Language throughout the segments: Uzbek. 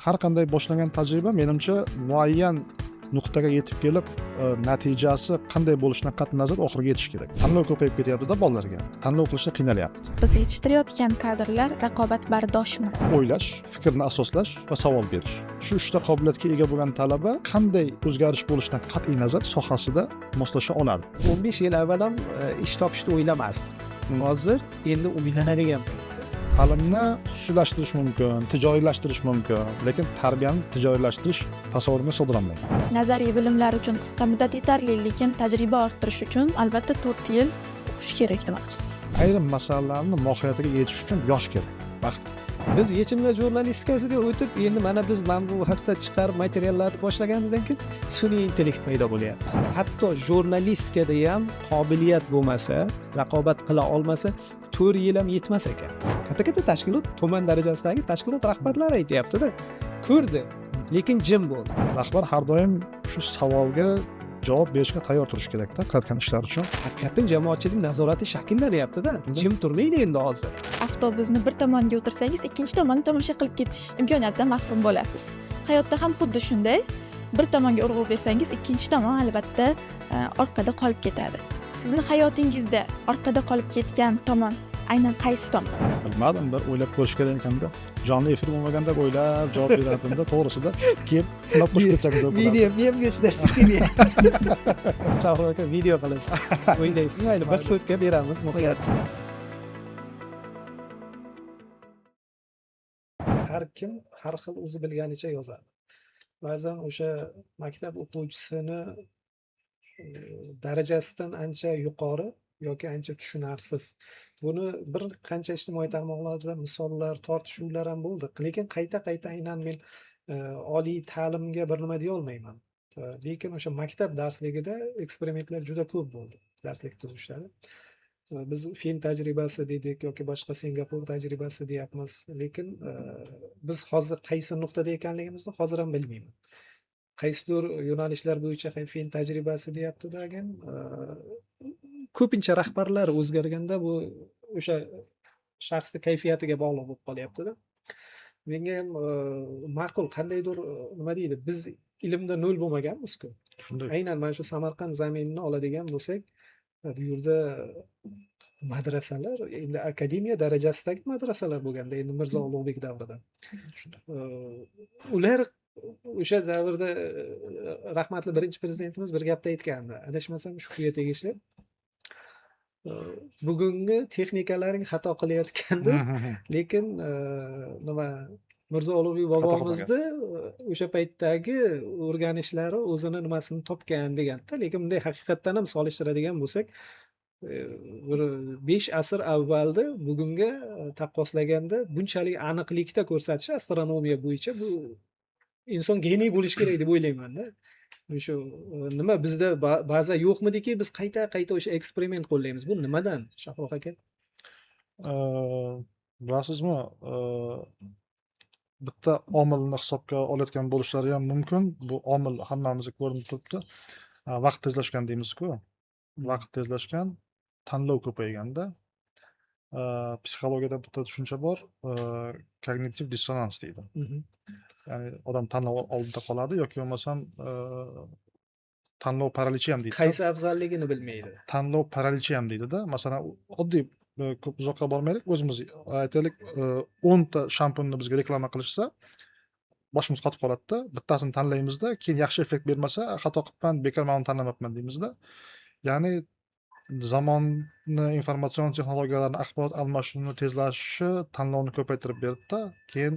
har qanday boshlangan tajriba menimcha muayyan nuqtaga yetib kelib natijasi qanday bo'lishidan qat'iy nazar oxiriga yetish kerak. Tanlov ko'payib ketyapti-da bolalarga. Tanlov qilishda qiynalyapti. Biz yetishtirayotgan kadrlar raqobatbardoshmi? O'ylash, fikrni asoslash va savol berish. Shu uchta qobiliyatga ega bo'lgan talaba qanday o'zgarish bo'lishidan qat'iy nazar sohasida moslasha oladi. 15 yil avval ham ish topishni o'ylamasdik. Hozir endi o'ylanadigan. Ta'limni xususiylashtirish mumkin, tijoriylashtirish mumkin, lekin tarbiyani tijoriylashtirish tasavvurga sig'dirolmaydi. Nazariy bilimlar uchun qisqa muddat yetarli, lekin tajriba orttirish uchun albatta 4 yil o'qish kerak demoqchisiz. Ayrim masalalarni mohiyatiga yetish uchun yosh kerak, vaqt. Biz yechimlar jurnalistikasiga o'tib, endi mana biz bu haqda chiqarib materiallarni boshlaganimizdan keyin sun'iy intellekt paydo bo'lyapti. Hatto jurnalistikada ham qobiliyat bo'lmasa, raqobat qila olmasa, 4 yil ham yetmas ekan. Katta tashkilot, tuman darajasidagi tashkilot rahbarlari aytayapti-da, ko'rdi, lekin jim bo'ldi. Rahbar har doim shu savolga javob berishga tayyor turish kerak-da, qilayotgan ishlar uchun. Haqiqatan jamoatchilik nazorati shakllanyapti-da. Jim turmaydi endi hozir. Avtobusni bir tomonga o'tirsangiz, ikkinchi tomonni tomosha qilib ketish imkoniyatidan mahrum bo'lasiz. Hayotda ham xuddi shunday. Bir tomonga urg'u bersangiz, ikkinchi tomon albatta orqada qolib ketadi. Sizni hayotingizda orqada qolib ketgan tomon aynan qaysi tomon? Bilmadim, bir o'ylab ko'rish kerak ekanda. Jonli efir bo'lmaganda o'ylab javob berardimda, to'g'risida keyin qulab qo'shib ketsak deb. Video memga shu narsa kelyapti. Shahro aka video qilasiz. O'ylaysiz, mayli bir sutka beramiz muhayat. Har kim har xil o'zi bilganicha yozadi. Ba'zan o'sha maktab o'quvchisini darajasidan ancha yuqori yoki ancha tushunarsiz. Buni bir qancha ijtimoiy tarmoqlarda misollar, tortishuvlar ham bo'ldi. Lekin qayta aynan men oliy ta'limga bir nima deya olmayman. Lekin o'sha maktab darsligida eksperimentlar juda ko'p bo'ldi. Darslik tuzishlarda. Biz Fin tajribasi dedik yoki boshqa Singapur tajribasi deyapmiz. Lekin biz hozir qaysi nuqtada ekanligimizni hozir ham bilmayman. Qaysidir yo'nalishlar bo'yicha Fin tajribasi deyapti degan ko'pincha rahbarlar o'zgarganda bu o'sha shaxsning kayfiyatiga bog'liq bo'lib qolyapti-da. Menga ham ma'qul qandaydir nima deydi, biz ilmda nol bo'lmaganmiz-ku. Shunday. Aynan mana shu Samarqand zaminini oladigan bo'lsak, bu yerda madrasalar endi akademiya darajasidagi madrasalar bo'lganda, endi Mirzo Ulug'bek davrida. Ular o'sha davrda rahmatli birinchi prezidentimiz bir gapda aytgandi. Adashmasam shuga tegishli. Bugungi texnikalaring xato qilayotganda, lekin nima Mirzo Ulug'bek bobomizni o'sha paytdagi o'rganishlari o'zini nimasini topgan deganda, lekin bunday haqiqatdan ham solishtiradigan bo'lsak, bir 5 asr avvalda bugunga taqqoslaganda bunchalik aniqlikda ko'rsatish astronomiya bo'yicha bu inson geniy bo'lishi kerak deb o'ylayman-da. Shu nima bizda ba'zi yo'qmidiki, biz qayta o'sha eksperiment qo'llaymiz. Bu nimadan, Shahroq aka? Bilasizmi, bitta omilni hisobga olayotgan bo'lishlari ham mumkin. Bu omil hammamizga ko'rinib turibdi. Vaqt tezlashgan deymiz-ku. Vaqt tezlashgan, tanlov ko'payganda psixologiyada bitta tushuncha bor, kognitiv dissonans deydi. Ya'ni odam tanlov oldida qoladi yoki bo'lmasam tanlov paralichi ham deydi. Qaysi afzalligini bilmaydi. Tanlov paralichi ham deydi-da. Masalan, oddiy ko'p uzoqqa bormaylik, o'zimiz aytaylik, 10 ta shampunni bizga reklama qilishsa, boshimiz qotib qoladi-da. Bittasini tanlaymizda, keyin yaxshi effekt bermasa, xato qilibman, bekor men uni tanlamabman deymizda. Ya'ni zamonni informatsion texnologiyalarning axborot almashinuvini tezlashishi tanlovni ko'paytirib berdi-da. Keyin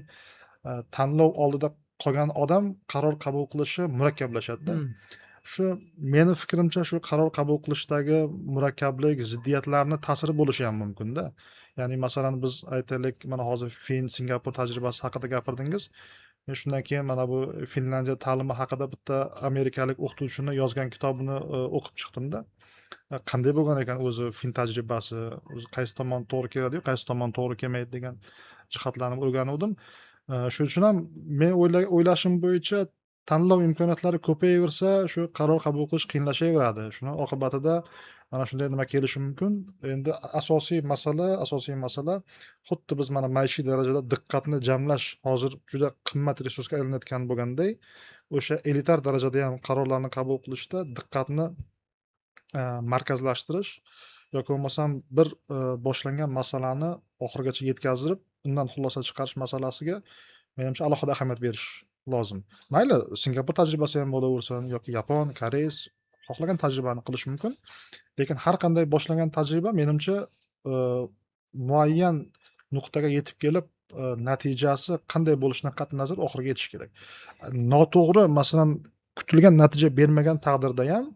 tanlov oldida qolgan odam qaror qabul qilishi murakkablashadi-da. Shu meni fikrimcha shu qaror qabul qilishdagi murakkablik, ziddiyatlarni ta'siri bo'lishi ham mumkin-da. Ya'ni masalan biz aytaylik, mana hozir Fin, Singapur tajribasi haqida gapirdingiz. Men shundan keyin mana bu Finlandiya ta'limi haqida bitta amerikalik o'qituvchini yozgan kitobini o'qib chiqdim-da. Qanday bo'lgan ekan o'zi Fin tajribasi, o'zi qaysi tomon to'g'ri keladi, qaysi tomon to'g'ri kelmaydi degan jihatlarni o'rgandim. Shuning uchun ham men o'ylashim bo'yicha tanlov imkoniyatlari ko'payaversa, shu qaror qabul qilish qiyinlashaveradi. Shuni oqibatida mana shunday nima kelishi mumkin. Endi asosiy masala xuddi biz mana maishiy darajada diqqatni jamlash hozir juda qimmat resursga aylanayotgan bo'lganday, o'sha elitar darajada ham qarorlarni qabul qilishda diqqatni markazlashtirish yoki bo'lmasam bir boshlangan masalani oxirigacha yetkazib, undan xulosa chiqarish masalasiga menimcha alohida ahamiyat berish lozim. Mayli, Singapur tajribasi ham bo'laversin yoki Yapon, Koreys xohlagan tajribani qilish mumkin. Lekin har qanday boshlangan tajriba menimcha muayyan nuqtaga yetib kelib, natijasi qanday bo'lishidan qat'iy nazar oxiriga yetish kerak. Noto'g'ri, masalan, kutilgan natija bermagan taqdirda ham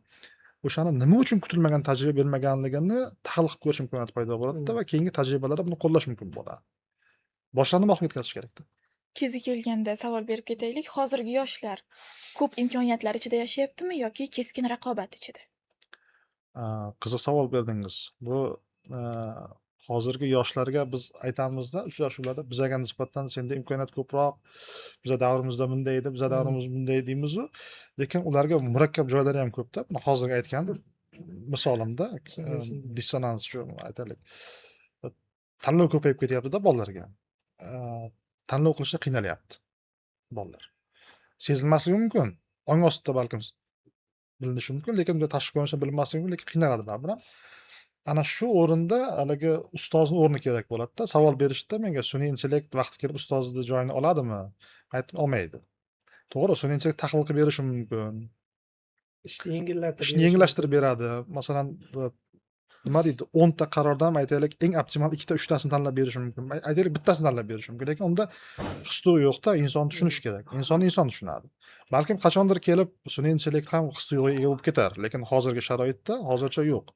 o'shani nima uchun kutilmagan tajriba bermaganligini tahlil qilib ko'rish imkoniyati paydo bo'ladida va keyingi tajribalarda buni qo'llash mumkin bo'ladi. Boshlarni oxiriga yetkazish kerakda. Kezi kelganda savol berib ketaylik. Hozirgi yoshlar ko'p imkoniyatlar ichida yashayaptimi yoki keskin raqobat ichida? Qiziq savol berdingiz. Bu hozirgi yoshlarga biz aytamizda uchrashuvlarda bizaga nisbatan senda imkoniyat ko'proq, biza davrimizda bunday edi, biza davrimiz bunday deymiz-u, lekin ularga murakkab joylari ham ko'p-da. Mana hozirgi aytgan misolimda dissonans shu aytaylik. Tanlov ko'payib ketyapti-da bolalarga. Tanlov qilishda qiynalyapti bolalar. Sezilmasligi mumkin. Ong ostida balkim bilinishi mumkin, lekin bunday tashqi ko'rinishda bilinmasligi mumkin, lekin qiynaladi baribir ham. Ana shu o'rinda haligi ustozni o'rni kerak bo'ladi-da. Savol berishda menga sun'iy intellekt vaqti kelib ustozni joyini oladimi? Aytib olmaydi. To'g'ri, sun'iy intellekt tahlil qilib berishi mumkin. Ishni yengillashtirib beradi. Masalan, nima deydi, 10 ta qarordan aytaylik, eng optimal 2 ta 3 tasini tanlab berishi mumkin. Aytaylik, bittasini tanlab berishi mumkin. Lekin unda his-tuyg'u yo'q-da, inson tushunishi kerak. Inson tushunadi. Balkim qachondir kelib sun'iy intellekt ham his-tuyg'uga ega bo'lib ketar, lekin hozirgi sharoitda hozircha yo'q.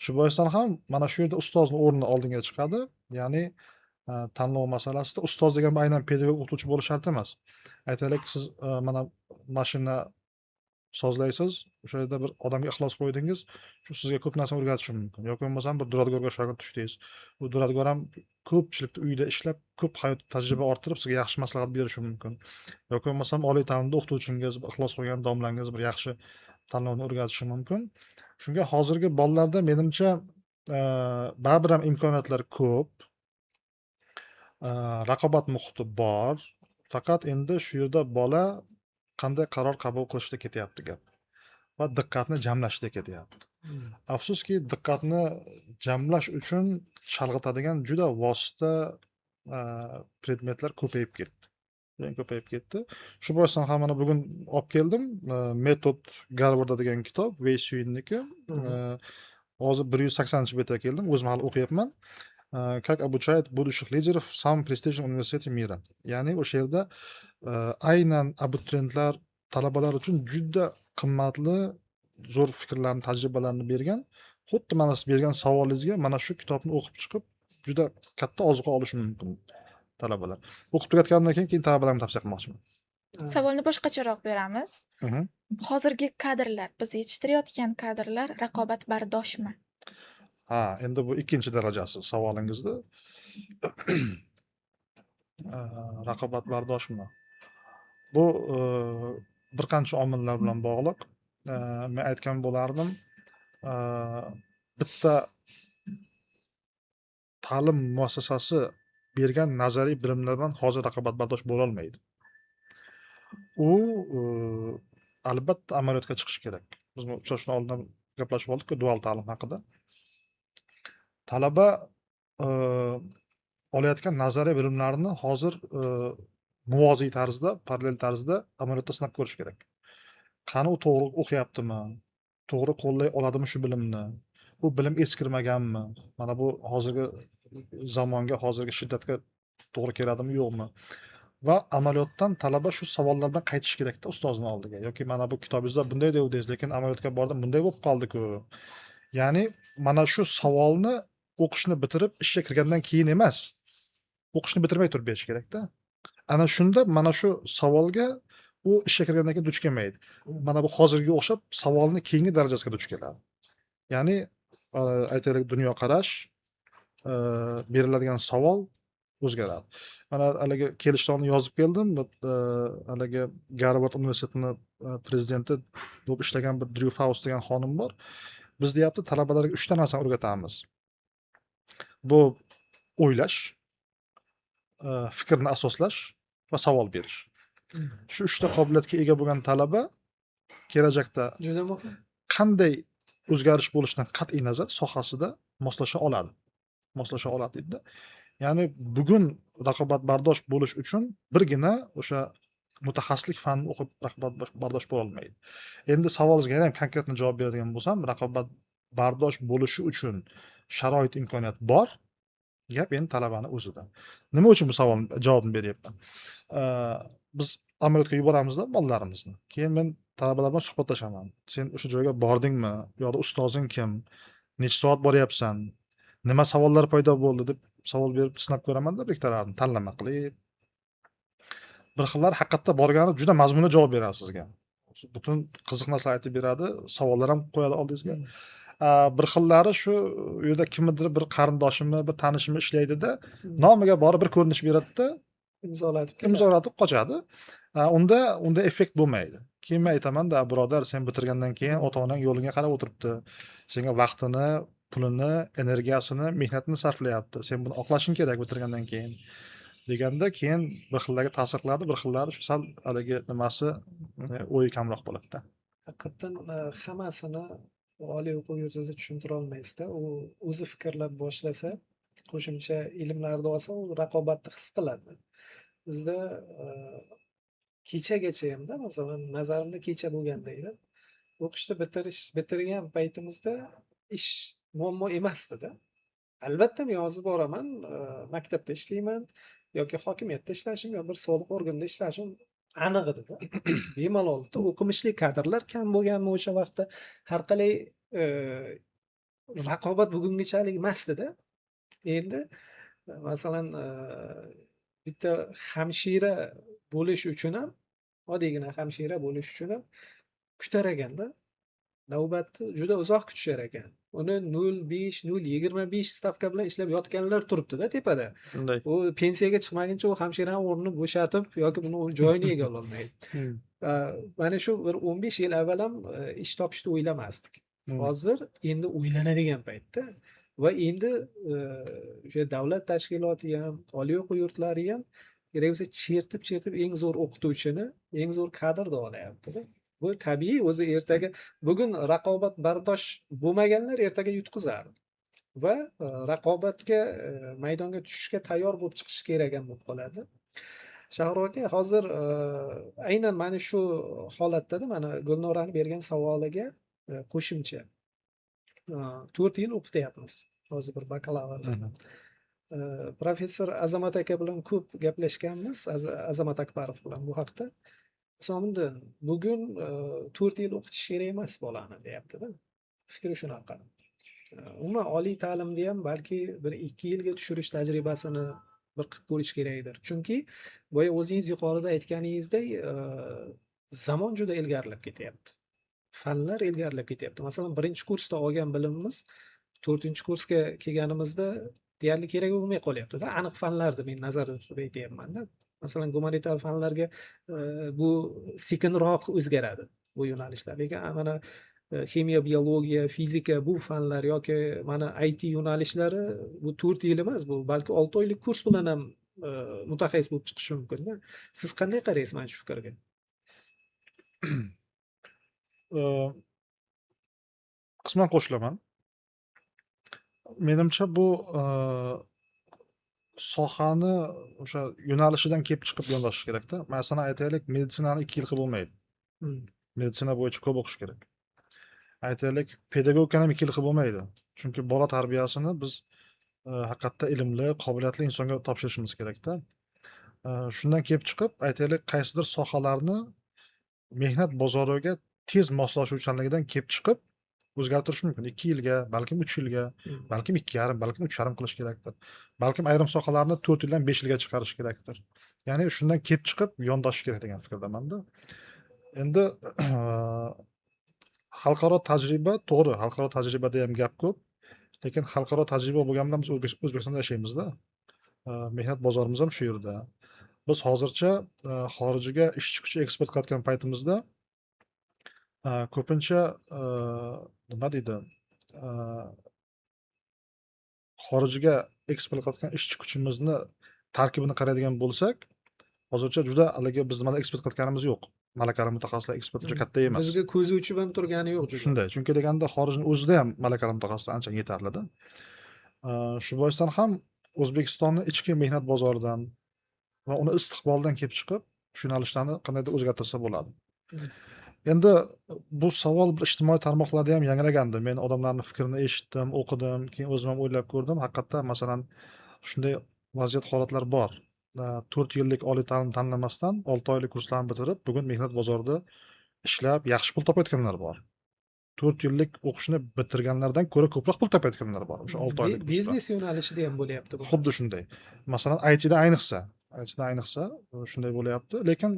Shu boisdan ham mana shu yerda ustozni o'rni oldinga chiqadi. Ya'ni tanlov masalasida ustoz degan aynan pedagog o'qituvchi bo'lish shart emas. Aytaylik, siz mana mashina sozlaysiz, o'sha yerda bir odamga ixlos qo'ydingiz, shu sizga ko'p narsa o'rgatishi mumkin. Yoki bo'lmasam bir duradgorga shogird tushdingiz. Bu duradgor ham ko'pchilikda uyda ishlab, ko'p hayot tajriba orttirib, sizga yaxshi maslahat berishi mumkin. Yoki bo'lmasam oliy ta'limda o'qituvchingiz, ixlos qo'ygan domlangiz bir yaxshi tanlovni o'rgatishi mumkin. Shunga hozirgi bolalarda menimcha baribir ham imkoniyatlar ko'p. Raqobat muhiti bor. Faqat endi shu yerda bola qanday qaror qabul qilishda ketyapti gap va diqqatni jamlashda ketyapti. Afsuski, diqqatni jamlash uchun chalg'itadigan juda vosita predmetlar ko'payib ketdi. Shu boisdan ham mana bugun olib keldim. Metod Garvardda degan kitob, Wei Suinniki. Hozir 180-betga keldim. O'zim hali o'qiyapman. Как обучают будущих лидеров в самом престижном университете мира. Ya'ni o'sha yerda aynan abituriyentlar, talabalar uchun juda qimmatli, zo'r fikrlarni, tajribalarni bergan. Xuddi mana siz bergan savolingizga mana shu kitobni o'qib chiqib, juda katta ozuqa olishi mumkin talabalar. O'qib tugatganimdan keyin talabalarga tavsiya qilmoqchiman. Savolni boshqacharoq beramiz. Hozirgi kadrlar, biz yetishtirayotgan kadrlar raqobatbardoshmi? Endi bu ikkinchi darajasi savolingizni. Raqobatbardoshmi? Bu bir qancha omillar bilan bog'liq. Men aytgan bo'lardim, bitta ta'lim muassasasi bergan nazariy bilimlar bilan hozir raqobatbardosh bo'la olmaydi. U albatta amaliyotga chiqishi kerak. Biz bu uchrashuvdan oldin gaplashib oldik-ku dual ta'lim haqida. Talaba olayotgan nazariy bilimlarni hozir muvoziy tarzda, parallel tarzda amaliyotda sinab ko'rish kerak. Qani u to'g'ri o'qiyaptimi? To'g'ri qo'llay oladimi shu bilimni? U bilim eskirmaganmi? Mana bu hozirgi zamonga, hozirgi shiddatga to'g'ri keladimi, yo'qmi? Va amaliyotdan talaba shu savollar bilan qaytish kerakda ustozning oldiga. Yoki mana bu kitobingizda bunday devdingiz, lekin amaliyotga bordim, bunday bo'lib qoldi-ku. Ya'ni mana shu savolni o'qishni bitirib ishga kirgandan keyin emas, o'qishni bitirmay turib berish kerakda. Ana shunda mana shu savolga u ishga kirgandan keyin duch kelmaydi. Mana bu hozirgiga o'xshab savolni keyingi darajasiga duch keladi. Ya'ni aytaylik, dunyoqarash, beriladigan savol o'zgaradi. Mana haligi kelishuvni yozib keldim. Haligi Garvard universitetining prezidenti bo'lib ishlagan bir Drew Faust degan xonim bor. Biz deyapti talabalarga 3 ta narsani o'rgatamiz. Bu o'ylash, fikrni asoslash va savol berish. Shu 3 ta qobiliyatga ega bo'lgan talaba kelajakda Juda muhim. qanday o'zgarish bo'lishidan qat'iy nazar sohasida moslasha oladi deydi. Ya'ni bugun raqobatbardosh bo'lish uchun birgina o'sha mutaxassislik fanni o'qib raqobatbardosh bo'la olmaydi. Endi savolingizga yana ham konkretni javob beradigan bo'lsam, raqobatbardosh bo'lishi uchun sharoit, imkoniyat bor. Gap endi talabani o'zida. Nima uchun bu savolni javobini beryapman? Biz amaliyotga yuboramizda bolalarimizni. Keyin men talabalar bilan suhbatlashaman. Sen o'sha joyga bordingmi? U yoqda ustozing kim? Necha soat boryapsan? Nima savollar paydo bo'ldi deb savol berib sinab ko'raman-da bittalarni tanlama qilib. Bir xillar haqiqatda borgani juda mazmunli javob beradi sizga. Butun qiziq narsa aytib beradi, savollar ham qo'yadi oldingizga. Bir xillari shu u yerda kimnidir bir qarindoshimi, bir tanishimi ishlaydi-da, nomiga borib bir ko'rinish beradi-da, imzolatib qochadi. Unda effekt bo'lmaydi. Keyin men aytaman-da, birodar, sen bitirgandan keyin ota-onang yo'liga qarab o'tiribdi. Senga vaqtini, pulini, energiyasini, mehnatini sarflayapti. Sen buni oqlashing kerak bitirgandan keyin. Deganda keyin bir xillarga ta'sir qiladi, bir xillari shu sal haligi nimasi o'yi kamroq bo'ladi-da. Haqiqatdan hammasini oliy o'quv yurtida tushuntira olmaysizda. U o'zi fikrlab boshlasa, qo'shimcha ilmlarni olsa, u raqobatni his qiladi. Bizda kechagacha hamda, masalan, nazarimda kecha bo'lgandayda, o'qishni bitirgan paytimizda ish muammo emasdi-da. Albatta men hozir boraman, maktabda ishlayman yoki hokimiyatda ishlashim yo bir soliq organida ishlashim aniq edi-da. Bemalol o'qimishli kadrlar kam bo'lganmi o'sha vaqtda, har qalay raqobat bugungichalik emasdi-da. Endi masalan, bitta hamshira bo'lish uchun ham, oddiygina hamshira bo'lish uchun ham kutar ekanda. Navbatni juda uzoq kutishar ekan. Uni 0.5, 0.25 stavka bilan ishlab yotganlar turibdi-da tepada. Shunday. U pensiyaga chiqmaguncha u hamshiraning o'rnini bo'shatib yoki buni joyini egalla olmaydi. Mana shu bir 15 yil avval ham ish topishni o'ylamasdik. Hozir endi o'ylanadigan paytda va endi o'sha davlat tashkiloti ham, oliy o'quv yurtlari ham kerak bo'lsa chertib eng zo'r o'qituvchini, eng zo'r kadrni olyapti-da. Bu tabiiy, o'zi ertaga bugun raqobatbardosh bo'lmaganlar ertaga yutqizadi va raqobatga maydonga tushishga tayyor bo'lib chiqish kerak ham bo'lib qoladi. Shahro aka, hozir aynan mana shu holatda mana Gulnoraning bergan savoliga qo'shimcha 4 yil o'qityapmiz. Hozir bir bakalavr. Professor Azamat aka bilan ko'p gaplashganmiz, Azamat Akbarov bilan bu haqda. Somdan bugun 4 yil o'qitish kerak emas bolani deyapti-da. Fikri shunaqa. Umuman oliy ta'limda ham balki bir 2 yilga tushirish tajribasini bir qilib ko'rish kerakdir. Chunki boya o'zingiz yuqorida aytganingizdek, zamon juda ilgarilab ketyapti. Fanlar ilgarilab ketyapti. Masalan, 1-kursda olgan bilimimiz 4-kursga kelganimizda deyarli kerak bo'lmay qolyapti-da. Aniq fanlarni men nazarda tutib aytyapman-da. Masalan, gumanitar fanlarga bu sekinroq o'zgaradi bu yo'nalishlar. Lekin mana ximiya, biologiya, fizika bu fanlar yoki mana IT yo'nalishlari bu 4 yil emas, bu balki 6 oylik kurs bilan ham mutaxassis bo'lib chiqishi mumkin-da. Siz qanday qaraysiz mana shu fikrga? Qisman qo'shilaman. Menimcha bu sohani o'sha yo'nalishidan kelib chiqib yondashish kerak-da. Masalan, aytaylik, meditsinani 2 yil qilib bo'lmaydi. Meditsina bo'yicha ko'p o'qish kerak. Aytaylik, pedagogikani ham 2 yil qilib bo'lmaydi. Chunki bola tarbiyasini biz haqiqatda ilmli, qobiliyatli insonga topshirishimiz kerak-da. Shundan kelib chiqib, aytaylik, qaysidir sohalarni mehnat bozoriga tez moslashuvchanligidan kelib chiqib o'zgartirish mumkin. 2 yilga, balkim 3 yilga, balkim 2,5, balkim 3,5 qilish kerakdir. Balkim ayrim sohalarni 4 yildan 5 yilga chiqarish kerakdir. Ya'ni shundan kelib chiqib yondashish kerak degan fikrdaman-da. Endi xalqaro tajriba, to'g'ri, xalqaro tajribada ham gap ko'p, lekin xalqaro tajriba bo'lgan bilan biz O'zbekistonda yashaymiz-da. Mehnat bozorimiz ham shu yerda. Biz hozircha xorijga ishchi kuchi eksport qilayotgan paytimizda ko'pincha nima deydi, xorijga eksport qilayotgan ishchi kuchimizni tarkibini qaraydigan bo'lsak, hozircha juda haligi biz nimani eksport qilayotganimiz yo'q. Malakali mutaxassislar eksporti juda katta emas. Bizga ko'zi uchib ham turgani yo'q juda. Shunday. Chunki deganda xorijning o'zida ham malakali mutaxassislar ancha yetarlida. Shu boisdan ham O'zbekistonni ichki mehnat bozoridan va uni istiqboldan kelib chiqib, shu yo'nalishlarni qandaydir o'zgartirsa bo'ladi. Endi bu savol bir ijtimoiy tarmoqlarda ham yangragandi. Men odamlarning fikrini eshitdim, o'qidim, keyin o'zim ham o'ylab ko'rdim. Haqiqatda masalan shunday vaziyat holatlar bor. 4 yillik oliy ta'lim tanlamasdan 6 oylik kurslarni bitirib, bugun mehnat bozorida ishlab yaxshi pul topayotganlar bor. 4 yillik o'qishni bitirganlardan ko'ra ko'proq pul topayotganlar bor o'sha 6 oylik kursda. Biznes yo'nalishida ham bo'lyapti bu. Xuddi shunday. Masalan, IT'da ayniqsa shunday bo'lyapti. Lekin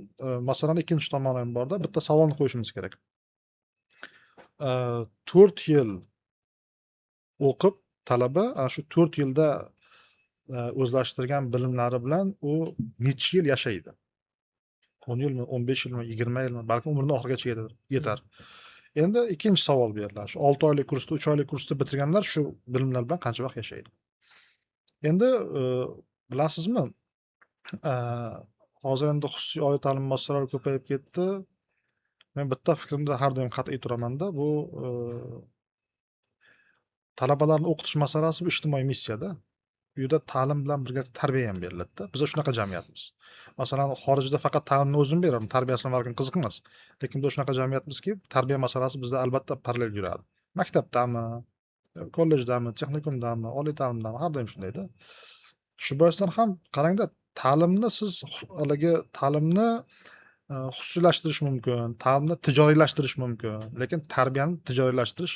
masalan ikkinchi tomoni ham borda. Bitta savolni qo'yishimiz kerak. 4 yil o'qib talaba ana shu 4 yilda o'zlashtirgan bilimlari bilan u necha yil yashaydi? 10 yilmi, 15 yilmi, 20 yilmi, balki umrining oxirigacha yetar. Endi ikkinchi savol beriladi. Shu 6 oylik kursda, 3 oylik kursda bitirganlar shu bilimlar bilan qancha vaqt yashaydi? Endi bilasizmi, hozir endi xususiy oliy ta'lim muassasalari ko'payib ketdi. Men bitta fikrimda har doim qat'iy turamanda, bu talabalarni o'qitish masalasi bu ijtimoiy missiyada. Bu yerda ta'lim bilan birga tarbiya ham beriladi-da. Biz shunaqa jamiyatmiz. Masalan, xorijda faqat ta'limni o'zim beraman, tarbiyasini balkim qiziq emas. Lekin biz shunaqa jamiyatmizki, tarbiya masalasi bizda albatta parallel yuradi. Maktabdami, kollejdami, texnikumdami, oliy ta'limdami, har doim shundayda. Shu boisdan ham qarangda, ta'limni xususiylashtirish mumkin, ta'limni tijoyiylashtirish mumkin, lekin tarbiyani tijoyiylashtirish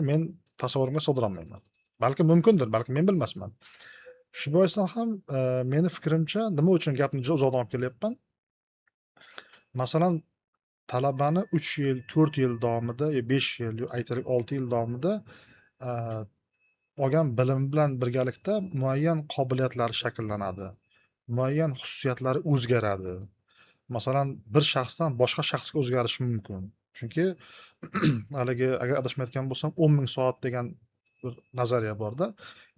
men tasavvurimga sig'dira olmayman. Balki mumkindir, balki men bilmasman. Shu boisdan ham meni fikrimcha, nima uchun gapni juda uzoqdan olib kelyapman? Masalan, talabani 3 yil, 4 yil davomida, 5 yil, aytaylik 6 yil davomida olgan bilimi bilan birgalikda muayyan qobiliyatlari shakllanadi. Muayyan xususiyatlari o'zgaradi. Masalan, bir shaxsdan boshqa shaxsga o'zgarishi mumkin. Chunki haligi agar adashmayotgan bo'lsam 10 ming soat degan bir nazariya borda.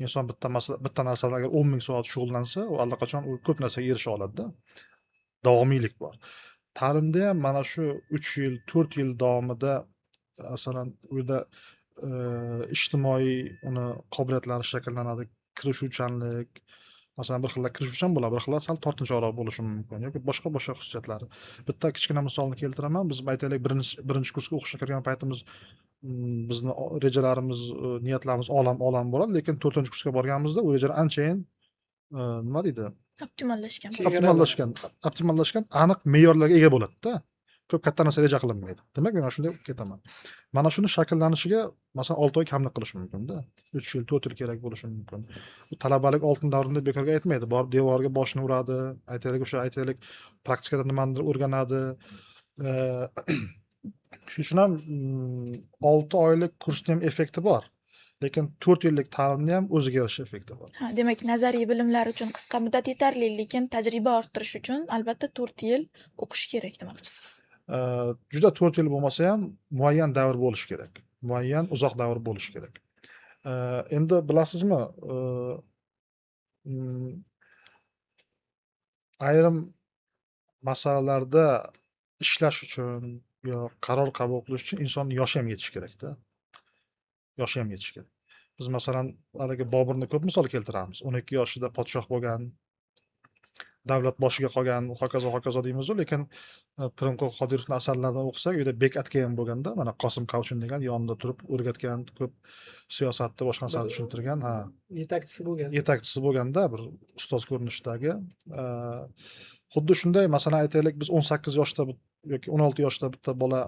Inson bitta narsa bilan agar 10 ming soat shug'ullansa, u allaqachon ko'p narsaga erisha oladi-da. Davomiylik bor. Ta'limda ham mana shu 3 yil, 4 yil davomida masalan u yerda ijtimoiy uni qobiliyatlari shakllanadi, kirishuvchanlik, masalan bir xillar kirishuvchan bo'ladi, bir xillar sal tortinchoqroq bo'lishi mumkin yoki boshqa xususiyatlari. Bitta kichkina misolni keltiraman. Biz aytaylik birinchi kursga o'qishga kirgan paytimiz bizni rejalarimiz, niyatlarimiz olam bo'ladi, lekin 4-kursga borganimizda u rejalar anchayin nima deydi? Optimallashgan aniq me'yorlarga ega bo'ladi-da. Ko'p katta narsa reja qilinmaydi. Demak, men shunday ketaman. Mana shuni shaklallanishiga masalan 6 oy kamlik qilish mumkin-da. 3 yil, 4 yil kerak bo'lishi mumkin. Bu talabalik oltin davrini bekorga aytmaydi. Borib devorga boshini uradi, aytaylik praktikada nimanidir o'rganadi. Shuning uchun ham 6 oylik kursning ham effekti bor. Lekin 4 yillik ta'limning ham o'ziga yarasha effekti bor. Demak, nazariy bilimlar uchun qisqa muddat yetarli, lekin tajriba orttirish uchun albatta 4 yil o'qish kerak demoqchisiz. Juda 4 yil bo'lmasa ham muayyan davr bo'lishi kerak. Muayyan uzoq davr bo'lishi kerak. Endi bilasizmi, ayrim masalalarda ishlash uchun yo qaror qabul qilish uchun insonning yoshi ham yetishi kerak-da. Yoshi ham yetishi kerak. Biz masalan haligi Boburni ko'p misol keltiramiz. 12 yoshida podshoh bo'lgan, davlat boshiga qolgan, hokazo deymiz-ku, lekin Pirimqul Qodirovning asarlaridan o'qisak, u yerda bek atga ham bo'lganda, mana Qosim Qavchin degan yonida turib o'rgatgan, ko'p siyosatni boshqa narsani tushuntirgan, yetakchisi bo'lganda bir ustoz ko'rinishdagi. Xuddi shunday, masalan aytaylik, biz 18 yoshda yoki 16 yoshda bitta bola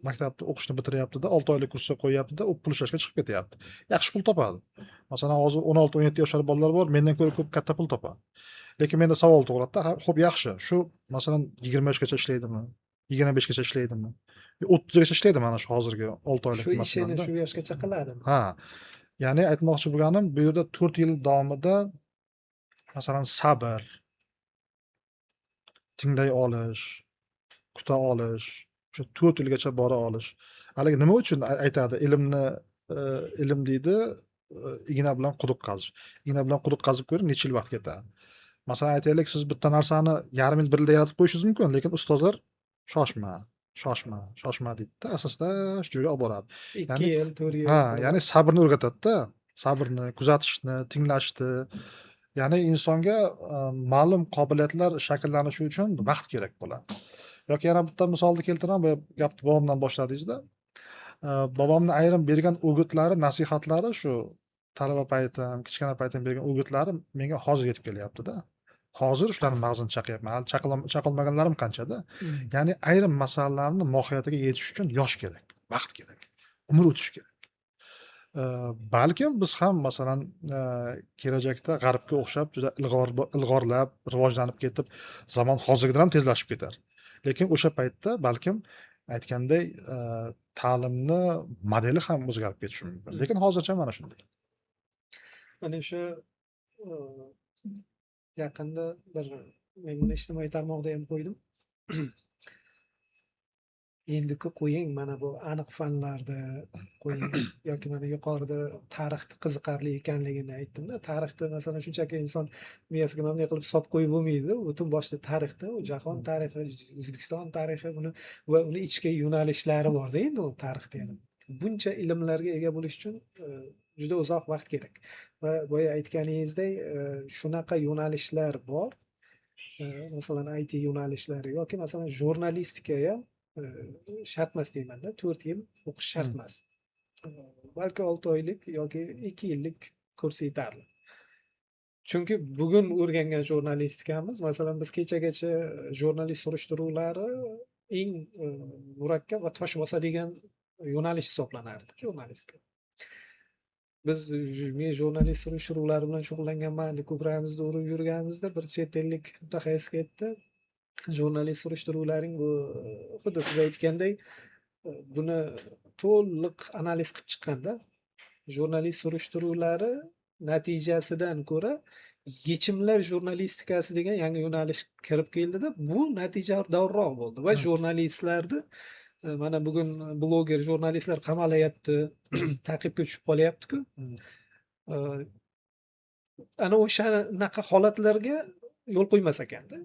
maktabda o'qishni bitiryapti-da, 6 oylik kursga qo'yyapti-da, u pul ishlashga chiqib ketyapti. Yaxshi pul topadi. Masalan, hozir 16-17 yoshli bolalar bor, mendan ko'ra ko'p katta pul topadi. Lekin menda savol tug'iladi-da, xo'p yaxshi, shu masalan 20 yoshgacha ishlaydimi? 25 gacha ishlaydimi? 30 gacha ishlaydimi mana shu hozirgi 6 oylik masalan. Shu ishini shu yoshgacha qiladimi? Ha. Ya'ni aytmoqchi bo'lganim, bu yerda 4 yil davomida masalan sabr, tinglay olish, kuta olish, o'sha 4 yilgacha bora olish. Haligi nima uchun aytadi, ilmni ilm deydi, igna bilan quduq qazish. Igna bilan quduq qazib ko'ring, necha yil vaqt ketadi. Masalan, aytaylik, siz bitta narsani yarim yil, bir yilda yaratib qo'yishingiz mumkin, lekin ustozlar shoshma, shoshma, shoshma deydida, asosda shu joyga olib boradi. 2 yil, 4 yil Ha, qilib ya'ni sabrni o'rgatadi-da. Sabrni, kuzatishni, tinglashni. Ya'ni insonga ma'lum qobiliyatlar shakllanishi uchun vaqt kerak bo'ladi. Yoki yana bitta misolni keltiraman, bu gapni bobomdan boshladingiz-da. Bobomning ayrim bergan o'gitlari, nasihatlari shu talaba paytim, kichkina paytim bergan o'gitlari menga hozir yetib kelyapti-da. Hozir shularni mag'zini chaqyapman. Hali chaqolmaganlarim qanchada. Ya'ni ayrim masalalarni mohiyatiga yetish uchun yosh kerak, vaqt kerak, umr o'tishi kerak. Balkim biz ham masalan kelajakda g'arbga o'xshab juda ilg'orlab, rivojlanib ketib, zamon hozirgidan ham tezlashib ketar. Lekin o'sha paytda balkim aytganday ta'limni modeli ham o'zgarib ketishi mumkin. Lekin hozircha mana shunday. Mana o'sha yaqinda men buni ijtimoiy tarmoqda ham qo'ydim. Endi-ku qo'ying, mana bu aniq fanlarda qo'ying yoki mana yuqorida tarixni qiziqarli ekanligini aytdim-da. Tarixda masalan shunchaki inson miyasiga mana bunday qilib solib qo'yib bo'lmaydi. Butun boshli tarixda, u jahon tarixi, O'zbekiston tarixi buni va uni ichki yo'nalishlari bor-da endi u tarixda ham. Buncha ilmlarga ega bo'lish uchun juda uzoq vaqt kerak. Va boya aytganingizdek, shunaqa yo'nalishlar bor. Masalan, IT yo'nalishlari yoki masalan jurnalistika ham shart emas deyman-da, 4 yil o'qish shart emas. Balki 6 oylik yoki 2 yillik kurs yetarli. Chunki bugun o'rgangan jurnalistikamiz, masalan, biz kechagacha jurnalist surishtiruvlari eng murakkab va tosh bosadigan yo'nalish hisoblanardi jurnalistika. Biz men jurnalist surishtiruvlari bilan shug'ullanganman deb ko'kragimizda urib yurganimizda bir chet ellik mutaxassis aytdi, jurnalist surishtiruvlaring bu xuddi siz aytgandek buni to'liq analiz qilib chiqqanda, jurnalist surishtiruvlari natijasidan ko'ra yechimlar jurnalistikasi degan yangi yo'nalish kirib keldida, bu natijadorroq bo'ldi va jurnalistlarni mana bugun bloger jurnalistlar qamalayapti, ta'qibga tushib qolyapti-ku. Ana o'shanaqa holatlarga yo'l qo'ymas ekanda.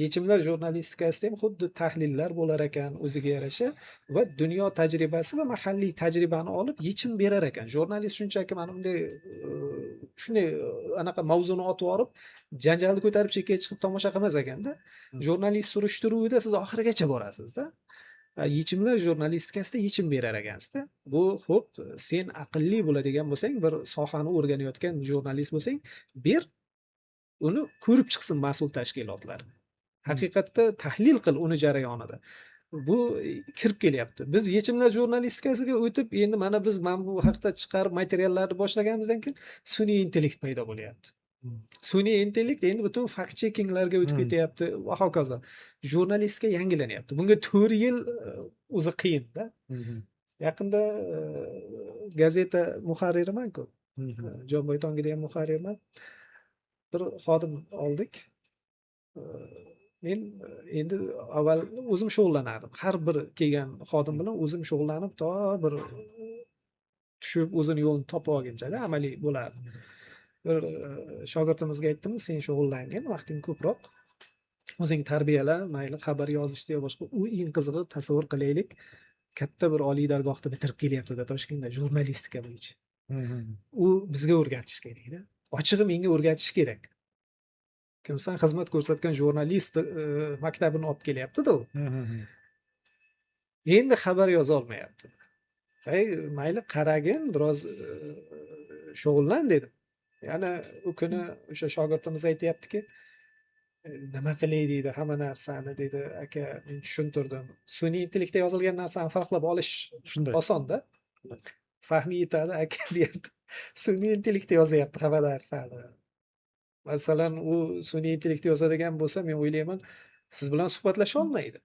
Yechimlar jurnalistikasida ham xuddi tahlillar bo'lar ekan o'ziga yarasha va dunyo tajribasi va mahalliy tajribani olib yechim berar ekan. Jurnalist shunchaki mana bunday shunday anaqa mavzuni otib olib, janjalni ko'tarib chekkaga chiqib tomosha qilmas ekanda. Jurnalist surishtiruvida siz oxirigacha borasiz-da. Yechimlar jurnalistikasida yechim berar ekansizda. Bu xo'p, sen aqlli bo'ladigan bo'lsang, bir sohani o'rganayotgan jurnalist bo'lsang, uni ko'rib chiqsin mas'ul tashkilotlar. Haqiqatda tahlil qil uni jarayonida. Bu kirib kelyapti. Biz yechimlar jurnalistikasiga o'tib, endi mana biz bu haqda chiqarib materiallarni boshlaganimizdan keyin sun'iy intellekt paydo bo'lyapti. Sun'iy intellekt endi butun fact checkinglarga o'tib ketyapti va hokazo. Jurnalistika yangilanyapti. Bunga 4 yil o'zi qiyin-da. Yaqinda gazeta muharririman-ku. Jonboy tongida ham muharrirman. Bir xodim oldik. Men endi avval o'zim shug'ullanardim. Har bir kelgan xodim bilan o'zim shug'ullanib, to bir tushib o'zini yo'lini topib olguncha-da amaliy bo'lardi. Bir shogirdimizga aytdim, sen shug'ullangin, vaqting ko'proq. O'zing tarbiyala, mayli xabar yozishda yo boshqa. U eng qizig'i, tasavvur qilaylik, katta bir oliy dargohda bitirib kelyapti-da Toshkentda jurnalistika bo'yicha. U bizga o'rgatish kerak-da. Ochig'i menga o'rgatish kerak. Kimsan xizmat ko'rsatgan jurnalist maktabini olib kelyapti-da u. Endi xabar yoza olmayapti. Mayli qaragin, biroz shug'ullan dedim. Yana u kuni o'sha shogirdimiz aytayaptiki, nima qilay deydi, hamma narsani deydi, aka men tushuntirdim. Sun'iy intellektda yozilgan narsani farqlab olish oson-da. Fahmi yetadi, aka deyapti. Sun'iy intellektda yozyapti hamma narsani. Masalan, u sun'iy intellektda yozadigan bo'lsa, men o'ylayman, siz bilan suhbatlasha olmaydi.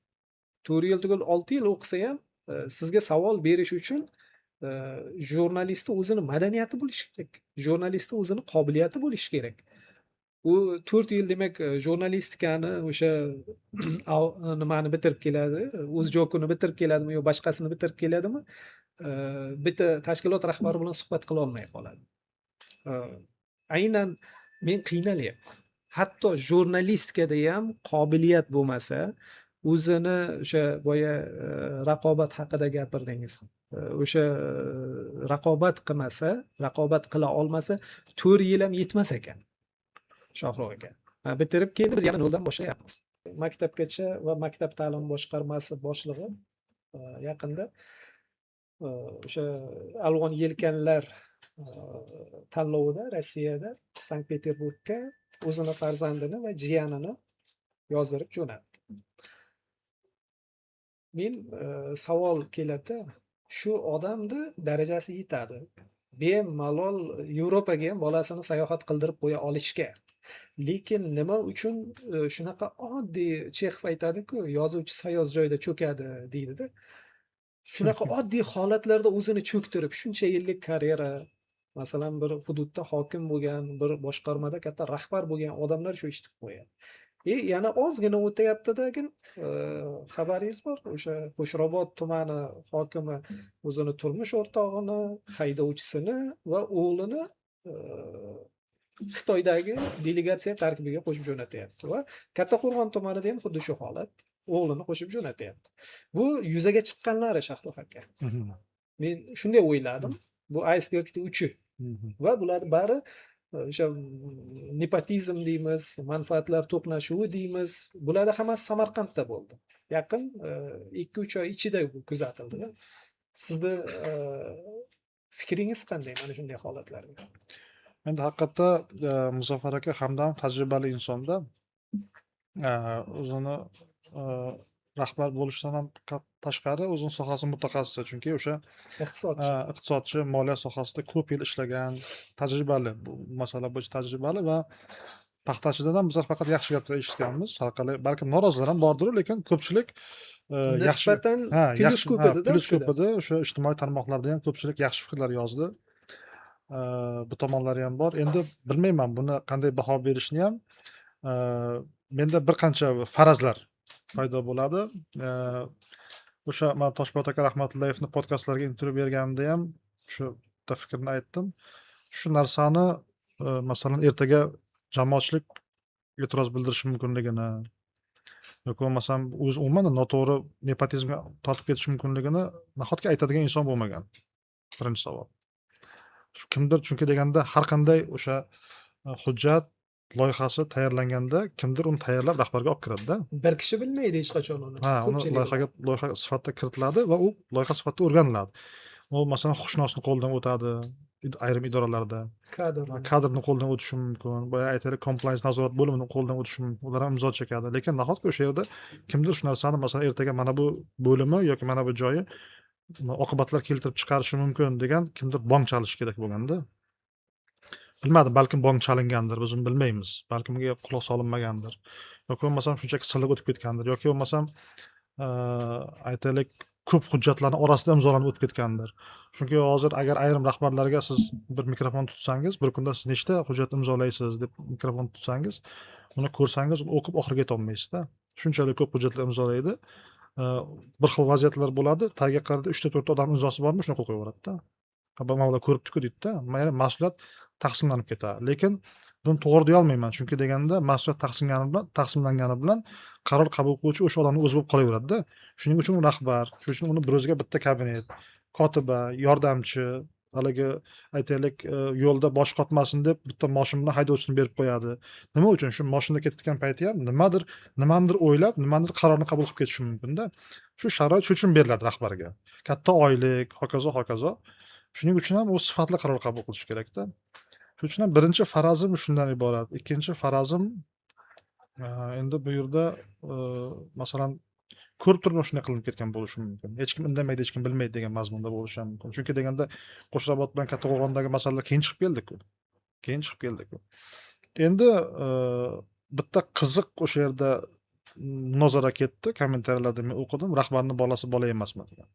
4 yil tugul 6 yil o'qisa ham sizga savol berish uchun jurnalistning o'zini madaniyati bo'lishi kerak. Jurnalistning o'zini qobiliyati bo'lishi kerak. U 4 yil demak jurnalistikani o'sha nimani bitirib keladi, o'z jokini bitirib keladimi yo boshqasini bitirib keladimi? bitta tashkilot rahbari bilan suhbat qila olmay qoladi. Aynan men qiynalyapman. Hatto jurnalistikada ham qobiliyat bo'lmasa, o'zini o'sha boya raqobat haqida gapirdingiz. O'sha raqobat qilmasa, raqobat qila olmasa 4 yil ham yetmas ekan. Shohrux aka. Bitirib keyin biz yana noldan boshlayapmiz. Maktabgacha va maktab ta'lim boshqarmasi boshlig'i yaqinda o'sha Afg'on yelkanlar tanlovida Rossiyada Sankt-Peterburgga o'zini farzandini va jiyanini yozdirib jo'natdi. Men savol keladi, shu odamni darajasi yetadi. Bemalol Yevropaga ham bolasini sayohat qildirib qo'ya olishga. Lekin nima uchun shunaqa oddiy Chexov aytadi-ku, yozuvchi sayoz joyda cho'kadi deydi-da. Shunaqa oddiy holatlarda o'zini cho'ktirib, shuncha yillik karyera, masalan bir hududda hokim bo'lgan, bir boshqarmada katta rahbar bo'lgan odamlar shu ishni qilib qo'yadi. Yana ozgina o'tayapti-dagin xabaringiz bor, o'sha Qo'shrobod tumani hokimi o'zini turmush o'rtog'ini, haydovchisini va o'g'lini Xitoydagi delegatsiya tarkibiga qo'shib jo'natyapti va Kattaqo'rg'on tumanida ham xuddi shu holat, o'g'lini qo'shib jo'natyapti. Bu yuzaga chiqqanlari Shohrux aka. Men shunday o'yladim. Bu aysbergning uchi. Va bular bari o'sha nepotizm deymiz, manfaatlar to'qnashuvi deymiz. Bularda hammasi Samarqandda bo'ldi. Yaqin 2-3 oy ichida bu kuzatildi. Sizni fikringiz qanday mana shunday holatlarga? Endi haqiqatda Muzaffar aka hamdam tajribali insonda o'zini rahbar bo'lishdan ham tashqari o'zini sohasi mutaxassisi, chunki o'sha iqtisodchi, moliya sohasida ko'p yil ishlagan, tajribali, bu masala bo'yicha tajribali va paxtachidan ham bizlar faqat yaxshi gaplar eshitganmiz. Har qalay balkim norozilar ham bordir, lekin ko'pchilik nisbatan plyus ko'p edi-da. Plyus ko'p edi. O'sha ijtimoiy tarmoqlarda ham ko'pchilik yaxshi fikrlar yozdi. Bu tomonlari ham bor. Endi bilmayman buni qanday baho berishni ham. Menda bir qancha farazlar paydo bo'ladi. O'sha men Toshpo'lat aka Rahmatullayevning podkastlariga intervyu berganimda ham shu fikrni aytdim. Shu narsani masalan ertaga jamoatchilik e'tiroz bildirishi mumkinligini yoki bo'lmasam o'zi umuman noto'g'ri nepotizmga tortib ketishi mumkinligini nahotki aytadigan inson bo'lmagan. Birinchi savol. Kimdir chunki deganda har qanday o'sha hujjat loyihasi tayyorlanganda kimdir uni tayyorlab rahbarga olib kiradida. Bir kishi bilmaydi hech qachon uni. Uni loyiha sifatida kiritiladi va u loyiha sifatida o'rganiladi. U masalan huquqshunosning qo'lidan o'tadi, ayrim idoralarda. Kadrning qo'lidan o'tishi mumkin. Boya aytaylik, compliance nazorat bo'limining qo'lidan o'tishi mumkin. Ular ham imzo chekadi. Lekin nahotki o'sha yerda kimdir shu narsani masalan ertaga mana bu bo'limi yoki mana bu joyi oqibatlar keltirib chiqarishi mumkin degan kimdir bong chalishi kerak bo'lganda. Bilmadim, balkim bong chalingandir, biz uni bilmaymiz. Balkim unga quloq solinmagandir. Yoki bo'lmasam shunchaki silib o'tib ketgandir. Yoki bo'lmasam aytaylik ko'p hujjatlarning orasida imzolanib o'tib ketgandir. Chunki hozir agar ayrim rahbarlarga siz bir mikrofon tutsangiz, bir kunda siz nechta hujjat imzolaysiz deb mikrofon tutsangiz, uni ko'rsangiz o'qib oxiriga yetolmaysiz-da. Shunchalik ko'p hujjatlar imzolaydi. Bir xil vaziyatlar bo'ladi. Tagiga qarada 3-4 odam imzosi bormi, shuni qo'l qo'yaveradi-da. Mana ko'ribdi-ku deydi-da. Mana mas'uliyat taqsimlanib ketadi. Lekin buni to'g'ri deya olmayman, chunki deganda mas'uliyat taqsimlangani bilan qaror qabul qiluvchi o'sha odamning o'zi bo'lib qolaveradi-da. Shuning uchun rahbar, shuning uchun uni bir o'ziga bitta kabinet, kotiba, yordamchi, haligi aytaylik yo'lda bosh qotmasin deb bitta mashina bilan haydovchisini berib qo'yadi. Nima uchun? Shu mashinada ketayotgan payti ham nimadir o'ylab, nimadir qarorni qabul qilib ketishi mumkin-da. Shu sharoit shu uchun beriladi rahbarga. Katta oylik, hokazo. Shuning uchun ham u sifatli qaror qabul qilish kerak-da. Shuning uchun ham birinchi farazim shundan iborat. Ikkinchi farazim endi bu yerda masalan ko'rib turib shunday qilinib ketgan bo'lishi mumkin. Hech kim indamaydi, hech kim bilmaydi degan mazmunda bo'lishi ham mumkin. Chunki deganda Qo'shrobod bilan Kattaqo'rg'ondagi masalalar keyin chiqib keldi-ku. Endi bitta qiziq o'sha yerda munozara ketdi, kommentariyalarda men o'qidim. Rahbarning bolasi bola emasmi degan.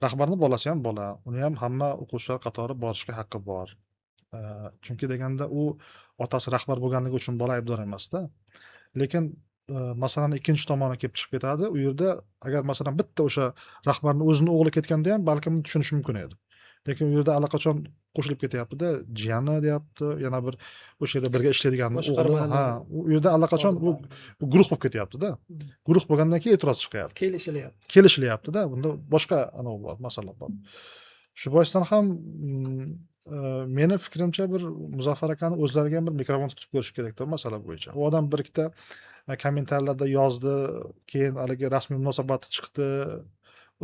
Rahbarning bolasi ham bola. Uni ham hamma o'quvchilar qatori borishga haqqi bor. Chunki deganda u otasi rahbar bo'lganligi uchun bola aybdor emas-da. Lekin masalani ikkinchi tomoni kelib chiqib ketadi. U yerda agar masalan bitta o'sha rahbarni o'zini o'g'li ketganda ham balkim tushunishi mumkin edi. Lekin u yerda allaqachon qo'shilib ketyapti-da, jiyani deyapti, yana bir o'sha yerda birga ishlaydigan o'g'li. Boshqarmani Ha, u yerda allaqachon bu guruh bo'lib ketyapti-da. Guruh bo'lgandan keyin e'tiroz chiqyapti. kelishilyapti. Kelishilyapti-da. Bunda boshqa anavi bor, masala bor. Shu boisdan ham meni fikrimcha bir Muzaffar akani o'zlariga ham bir mikrofon tutib ko'rish kerakda masala bo'yicha. U odam bir ikkita kommentarlarda yozdi, keyin haligi rasmiy munosabati chiqdi.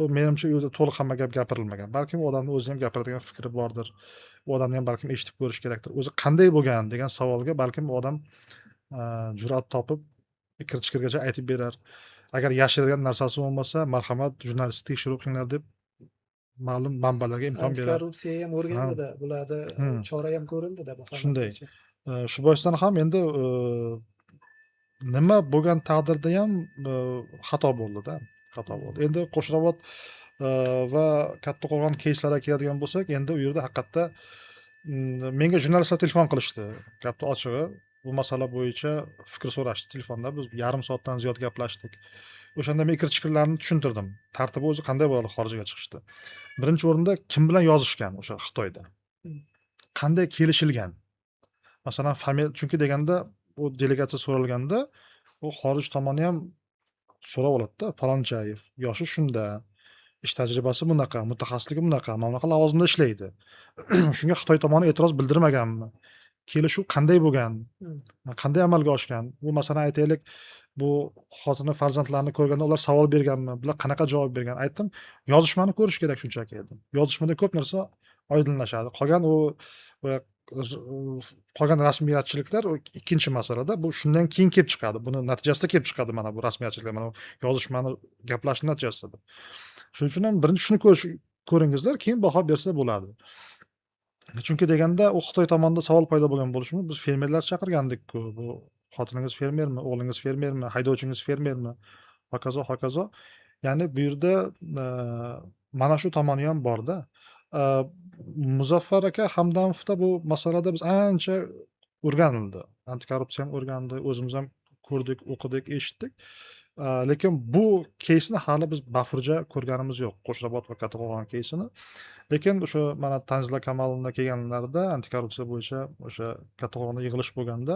U menimcha u yerda to'liq hamma gap gapirilmagan. Balkim u odamning o'zining ham gapiradigan fikri bordir. U odamni ham balkim eshitib ko'rish kerakdir. O'zi qanday bo'lgan degan savolga balkim u odam jur'at topib ikir-chikirgacha aytib berar. Agar yashiradigan narsasi bo'lmasa, marhamat, jurnalistik tekshiruv qilinglar deb ma'lum manbalarga imkon berar. Antikorrupsiya ham o'rgandida, bularda chora ham ko'rildida bu Shunday. Shu boisdan ham endi nima bo'lgan taqdirda ham xato bo'ldi-da. Xato bo'ldi. Endi Qo'shrabot va Kattaqo'rg'on keyslarga keladigan bo'lsak, endi u yerda haqiqatda menga jurnalistlar telefon qilishdi. Gapni ochig'i, bu masala bo'yicha fikr so'rashdi telefonda. Biz yarim soatdan ziyod gaplashdik. O'shanda men ikir-chikirlarni tushuntirdim. Tartibi o'zi qanday bo'ladi xorijga chiqishda. Birinchi o'rinda kim bilan yozishgan o'sha Xitoyda? Qanday kelishilgan? Masalan, chunki deganda bu delegatsiya so'ralganda, u xorij tomoni ham so'rab oladi-da, Palonchayev yoshi shunda, ish tajribasi bunaqa, mutaxassisligi bunaqa, mana bunaqa lavozimda ishlaydi. Shunga Xitoy tomoni e'tiroz bildirmaganmi? Kelishuv qanday bo'lgan? Qanday amalga oshgan? Bu masalan aytaylik, bu xotini farzandlarini ko'rganda ular savol berganmi? Bular qanaqa javob bergan? Aytdim, yozishmani ko'rish kerak shunchaki dedim. Yozishmada ko'p narsa oydinlashadi. Qolgan rasmiyatchiliklar ikkinchi masalada. Bu shundan keyin kelib chiqadi. Buni natijasida kelib chiqadi mana bu rasmiyatchiliklar, mana yozishmani gaplashning natijasida. Shuning uchun ham birinchi shuni ko'ringizlar, keyin baho bersa bo'ladi. Chunki deganda u Xitoy tomonida savol paydo bo'lgan bo'lishi mumkin. Biz fermerlar chaqirgandik-ku. Bu xotiningiz fermermi, o'g'lingiz fermermi, haydovchingiz fermermi, hokazo, hokazo. Ya'ni bu yerda mana shu tomoni ham bor-da. Muzaffar aka Hamdamovda bu masalada biz ancha o'rganildi. Antikorrupsiya ham o'rgandi, o'zimiz ham ko'rdik, o'qidik, eshitdik. Lekin bu keysni hali biz bafurja ko'rganimiz yo'q. Qo'shrabot va Kattaqo'rg'on keysini. Lekin o'sha mana Tanzila Kamolovna kelganlarida antikorrupsiya bo'yicha o'sha Kattaqo'rg'onda yig'ilish bo'lganda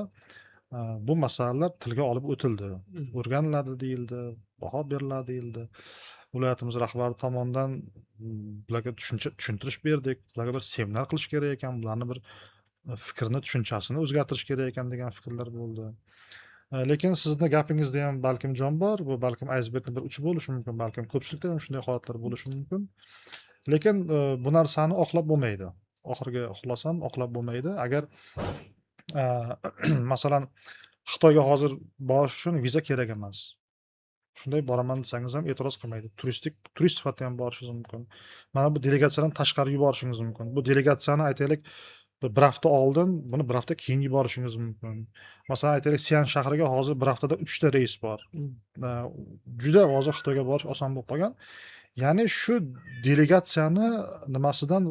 bu masalalar tilga olib o'tildi. O'rganiladi deyildi, baho beriladi deyildi. Viloyatimiz rahbari tomonidan bularga tushuntirish berdik. Bularga bir seminar qilish kerak ekan, bularni bir fikrini, tushunchasini o'zgartirish kerak ekan degan fikrlar bo'ldi. Lekin sizning gapingizda ham balkim jon bor, bu balkim aysbergning bir uchi bo'lishi mumkin, balkim ko'pchilikda ham shunday holatlar bo'lishi mumkin. Lekin bu narsani oqlab bo'lmaydi. Oxirgi xulosam oqlab bo'lmaydi. Agar masalan Xitoyga hozir borish uchun viza kerak emas. Shunday boraman desangiz ham e'tiroz qilmaydi. Turist sifatida ham borishingiz mumkin. Mana bu delegatsiyadan tashqari yuborishingiz mumkin. Bu delegatsiyani aytaylik bir hafta oldin, buni bir hafta keyin yuborishingiz mumkin. Masalan aytaylik Sian shahriga hozir bir haftada 3 ta reys bor. Juda hozir Xitoyga borish oson bo'lib qolgan. Ya'ni shu delegatsiyani nimasidan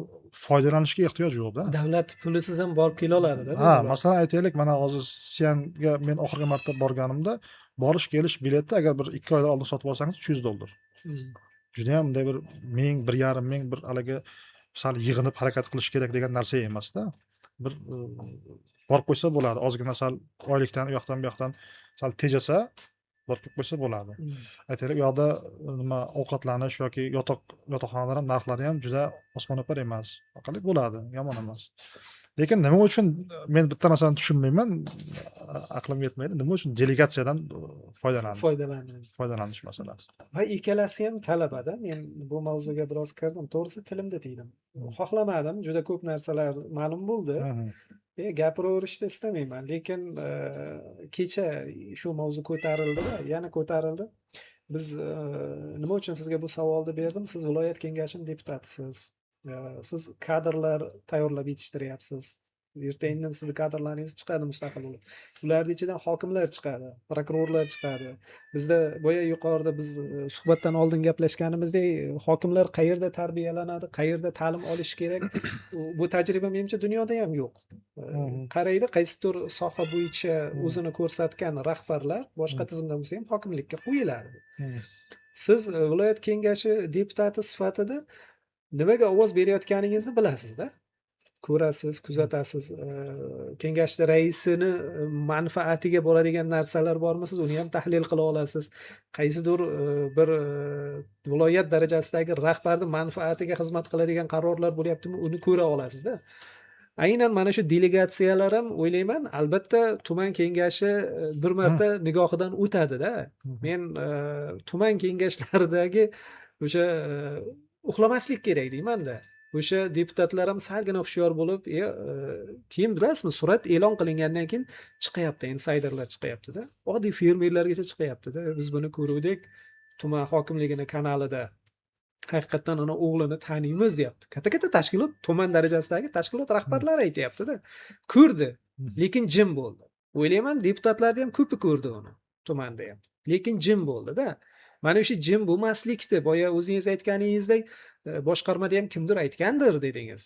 foydalanishga ehtiyoj yo'q-da. Davlat pulisiz ham borib kela oladi-da. Ha, masalan aytaylik, mana hozir Sianga men oxirgi marta borganimda borish kelish biletni agar bir 2 oydan oldin sotib olsangiz $300. Juda ham bunday bir 1000, 1,5 ming bir haliga sal yig'inib harakat qilish kerak degan narsa emas-da. Bir borib qo'ysa bo'ladi. Ozgina sal oylikdan u yoqdan bu yoqdan sal tejasa borib qo'ysa bo'ladi. Aytaylik, u yoqda nima ovqatlanish yoki yotoqxonalar ham narxlari ham juda osmono'par emas. Orqali bo'ladi, yomon emas. Lekin nima uchun men bitta narsani tushunmayman, aqlim yetmaydi. Nima uchun delegatsiyadan foydalanish masalasi. Va ikkalasi ham talabada. Men bu mavzuga biroz kirdim. To'g'risi tilimda tiydim. Xohlamadim, juda ko'p narsalar ma'lum bo'ldi. Gapiraverishni istamayman, lekin kecha shu mavzu ko'tarildi-da, yana ko'tarildi. Biz nima uchun sizga bu savolni berdim? Siz viloyat kengashining deputatisiz. Siz kadrlar tayyorlab yetishtiryapsiz. ertaga sizni kadrlaringiz chiqadi mustaqil bo'lib. Ularning ichidan hokimlar chiqadi, prokurorlar chiqadi. Bizda boya yuqorida biz suhbatdan oldin gaplashganimizdek, hokimlar qayerda tarbiyalanadi, qayerda ta'lim olishi kerak? Bu tajriba menimcha dunyoda ham yo'q. Qaraydi, qaysidir soha bo'yicha o'zini ko'rsatgan rahbarlar boshqa tizimda bo'lsa ham hokimlikka qo'yiladi. Siz viloyat kengashi deputati sifatida nimaga ovoz berayotganingizni bilasizda. Ko'rasiz, kuzatasiz. Kengashda raisini manfaatiga bo'ladigan narsalar bormi, siz uni ham tahlil qila olasiz. Qaysidir bir viloyat darajasidagi rahbarning manfaatiga xizmat qiladigan qarorlar bo'lyaptimi, uni ko'ra olasizda. Aynan mana shu delegatsiyalar ham o'ylayman, albatta tuman kengashi bir marta nigohidan o'tadi-da. Men tuman kengashlaridagi o'sha uxlamaslik kerak deyman-da. O'sha deputatlar ham salgina hushyor bo'lib, keyin bilasizmi, surat e'lon qilingandan keyin chiqyapti, insayderlar chiqyapti-da. Oddiy fermerlargacha chiqyapti-da. Biz buni ko'ruvdik tuman hokimligini kanalida. Haqiqatan ana o'g'lini taniymiz deyapti. Katta-katta tashkilot, tuman darajasidagi tashkilot rahbarlari aytayapti-da. Ko'rdi, lekin jim bo'ldi. O'ylayman, deputatlarni ham ko'pi ko'rdi uni, tumanda ham. Lekin jim bo'ldi-da. Mana o'sha jim bo'lmaslikni, boya o'zingiz aytganingizdek, boshqarmada ham kimdir aytgandir dedingiz.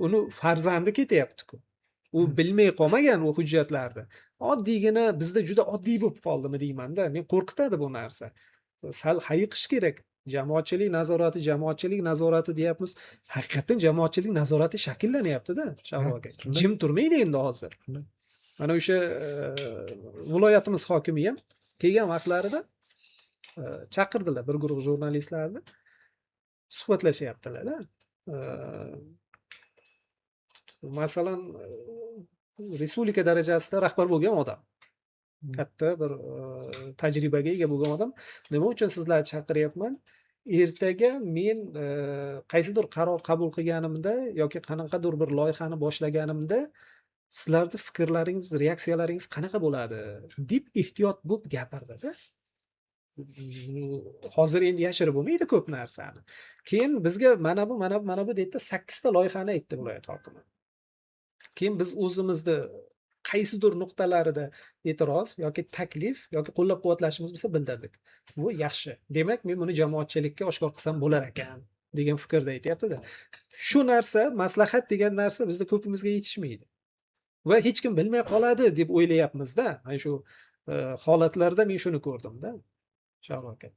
Uni farzandi ketyapti-ku. U bilmay qolmagan u hujjatlarni. Oddiygina bizda juda oddiy bo'lib qoldimi deyman-da. Men qo'rqitadi bu narsa. Sal hayiqish kerak. Jamoatchilik nazorati deyapmiz. Haqiqatan jamoatchilik nazorati shakllanyapti-da, Shavro aka. Jim turmaydi endi hozir. Mana o'sha viloyatimiz hokimi ham kelgan vaqtlarida chaqirdilar bir guruh jurnalistlarni, suhbatlashyaptilar-da. Masalan, respublika darajasida rahbar bo'lgan odam, katta bir tajribaga ega bo'lgan odam, nima uchun sizlarni chaqiryapman? Ertaga men qaysidir qaror qabul qilganimda yoki qanaqadir bir loyihani boshlaganimda sizlarning fikrlaringiz, reaksiyalaringiz qanaqa bo'ladi deb ehtiyot bo'lib gapirdi-da. Hozir endi yashirib bo'lmaydi ko'p narsani. Keyin bizga mana bu deydi, 8 ta loyihani aytdi viloyat hokimi. Keyin biz o'zimizni qaysidir nuqtalarida e'tiroz yoki taklif yoki qo'llab-quvvatlashimiz bo'lsa bildirdik. Bu yaxshi. Demak, men buni jamoatchilikka oshkor qilsam bo'lar ekan degan fikrda aytayapti-da. Shu narsa, maslahat degan narsa bizda ko'pimizga yetishmaydi. Va hech kim bilmay qoladi deb o'ylayapmiz-da. Mana shu holatlarda men shuni ko'rdim-da. Shavro aka.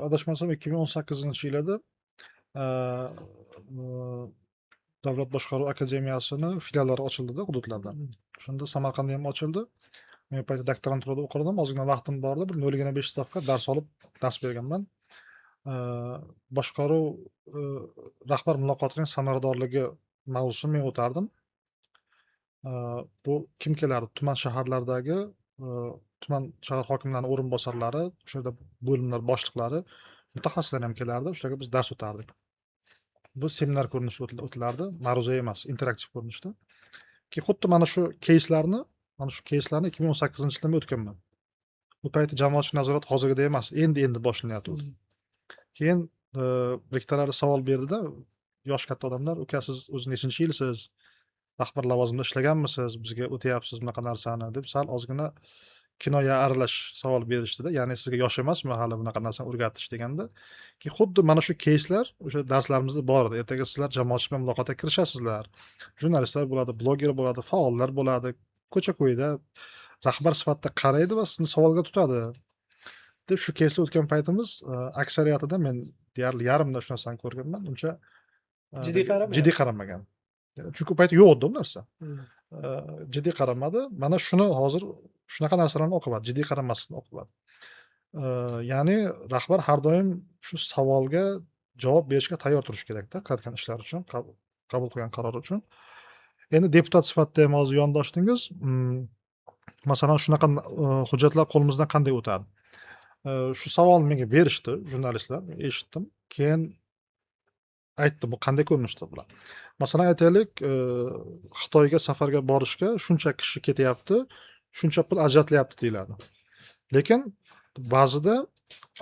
adashmasam 2018-yilda Davlat boshqaruv akademiyasini filiallari ochildi-da hududlarda. Shunda Samarqandda ham ochildi. Men paytda doktoranturada o'qirdim, ozgina vaqtim bordi, bir 0,5 stavka dars olib, dars berganman. Boshqaruv rahbar muloqotining samaradorligi mavzusini men o'tardim. Bu kim kelardi? Tuman shaharlardagi tuman shahar hokimlarining o'rinbosarlari, o'sha yerda bo'limlar boshliqlari, mutaxassislar ham kelardi. O'shaga biz dars o'tardik. Bu seminar ko'rinishida o'tilardi, ma'ruza emas, interaktiv ko'rinishda. Keyin xuddi mana shu keyslarni 2018-yilda men o'tganman. Bu payti jamoatchilik nazorati hozirgidek emas, endi boshlanyapti. Keyin rektorlar savol berdi-da, yosh katta odamlar, "Uka, siz o'zi nechinchi yilsiz? Rahbar lavozimida ishlaganmisiz? Bizga o'tyapsiz bunaqa narsani?" deb sal ozgina kinoya aralash savol berishdi-da. Ya'ni sizga yosh emasmi hali bunaqa narsani o'rgatish deganda. Keyin xuddi mana shu keyslar o'sha darslarimizda bor edi. Ertaga sizlar jamoatchilik bilan muloqotga kirishasizlar. Jurnalistlar bo'ladi, bloger bo'ladi, faollar bo'ladi. Ko'cha-ko'yda rahbar sifatida qaraydi va sizni savolga tutadi. Deb shu keysda o'tgan paytimiz aksariyatida men deyarli yarmida shu narsani ko'rganman. Uncha jiddiy qaramagan. Chunki u payt yo'q edi bu narsa. Jiddiy qaramadi. Mana shuni hozir shunaqa narsalarni oqibati, jiddiy qaramaslikni oqibati. Ya'ni rahbar har doim shu savolga javob berishga tayyor turish kerak-da, qilayotgan ishlar uchun, qabul qilgan qaror uchun. Endi deputat sifatida ham hozir yondoshdingiz. Masalan, shunaqa hujjatlar qo'limizdan qanday o'tadi? Shu savolni menga berishdi jurnalistlar, eshitdim. Keyin aytdim, bu qanday ko'rinishda bular. Masalan, aytaylik, Xitoyga safarga borishga shuncha kishi ketyapti, shuncha pul ajratilyapti deyiladi. Lekin ba'zida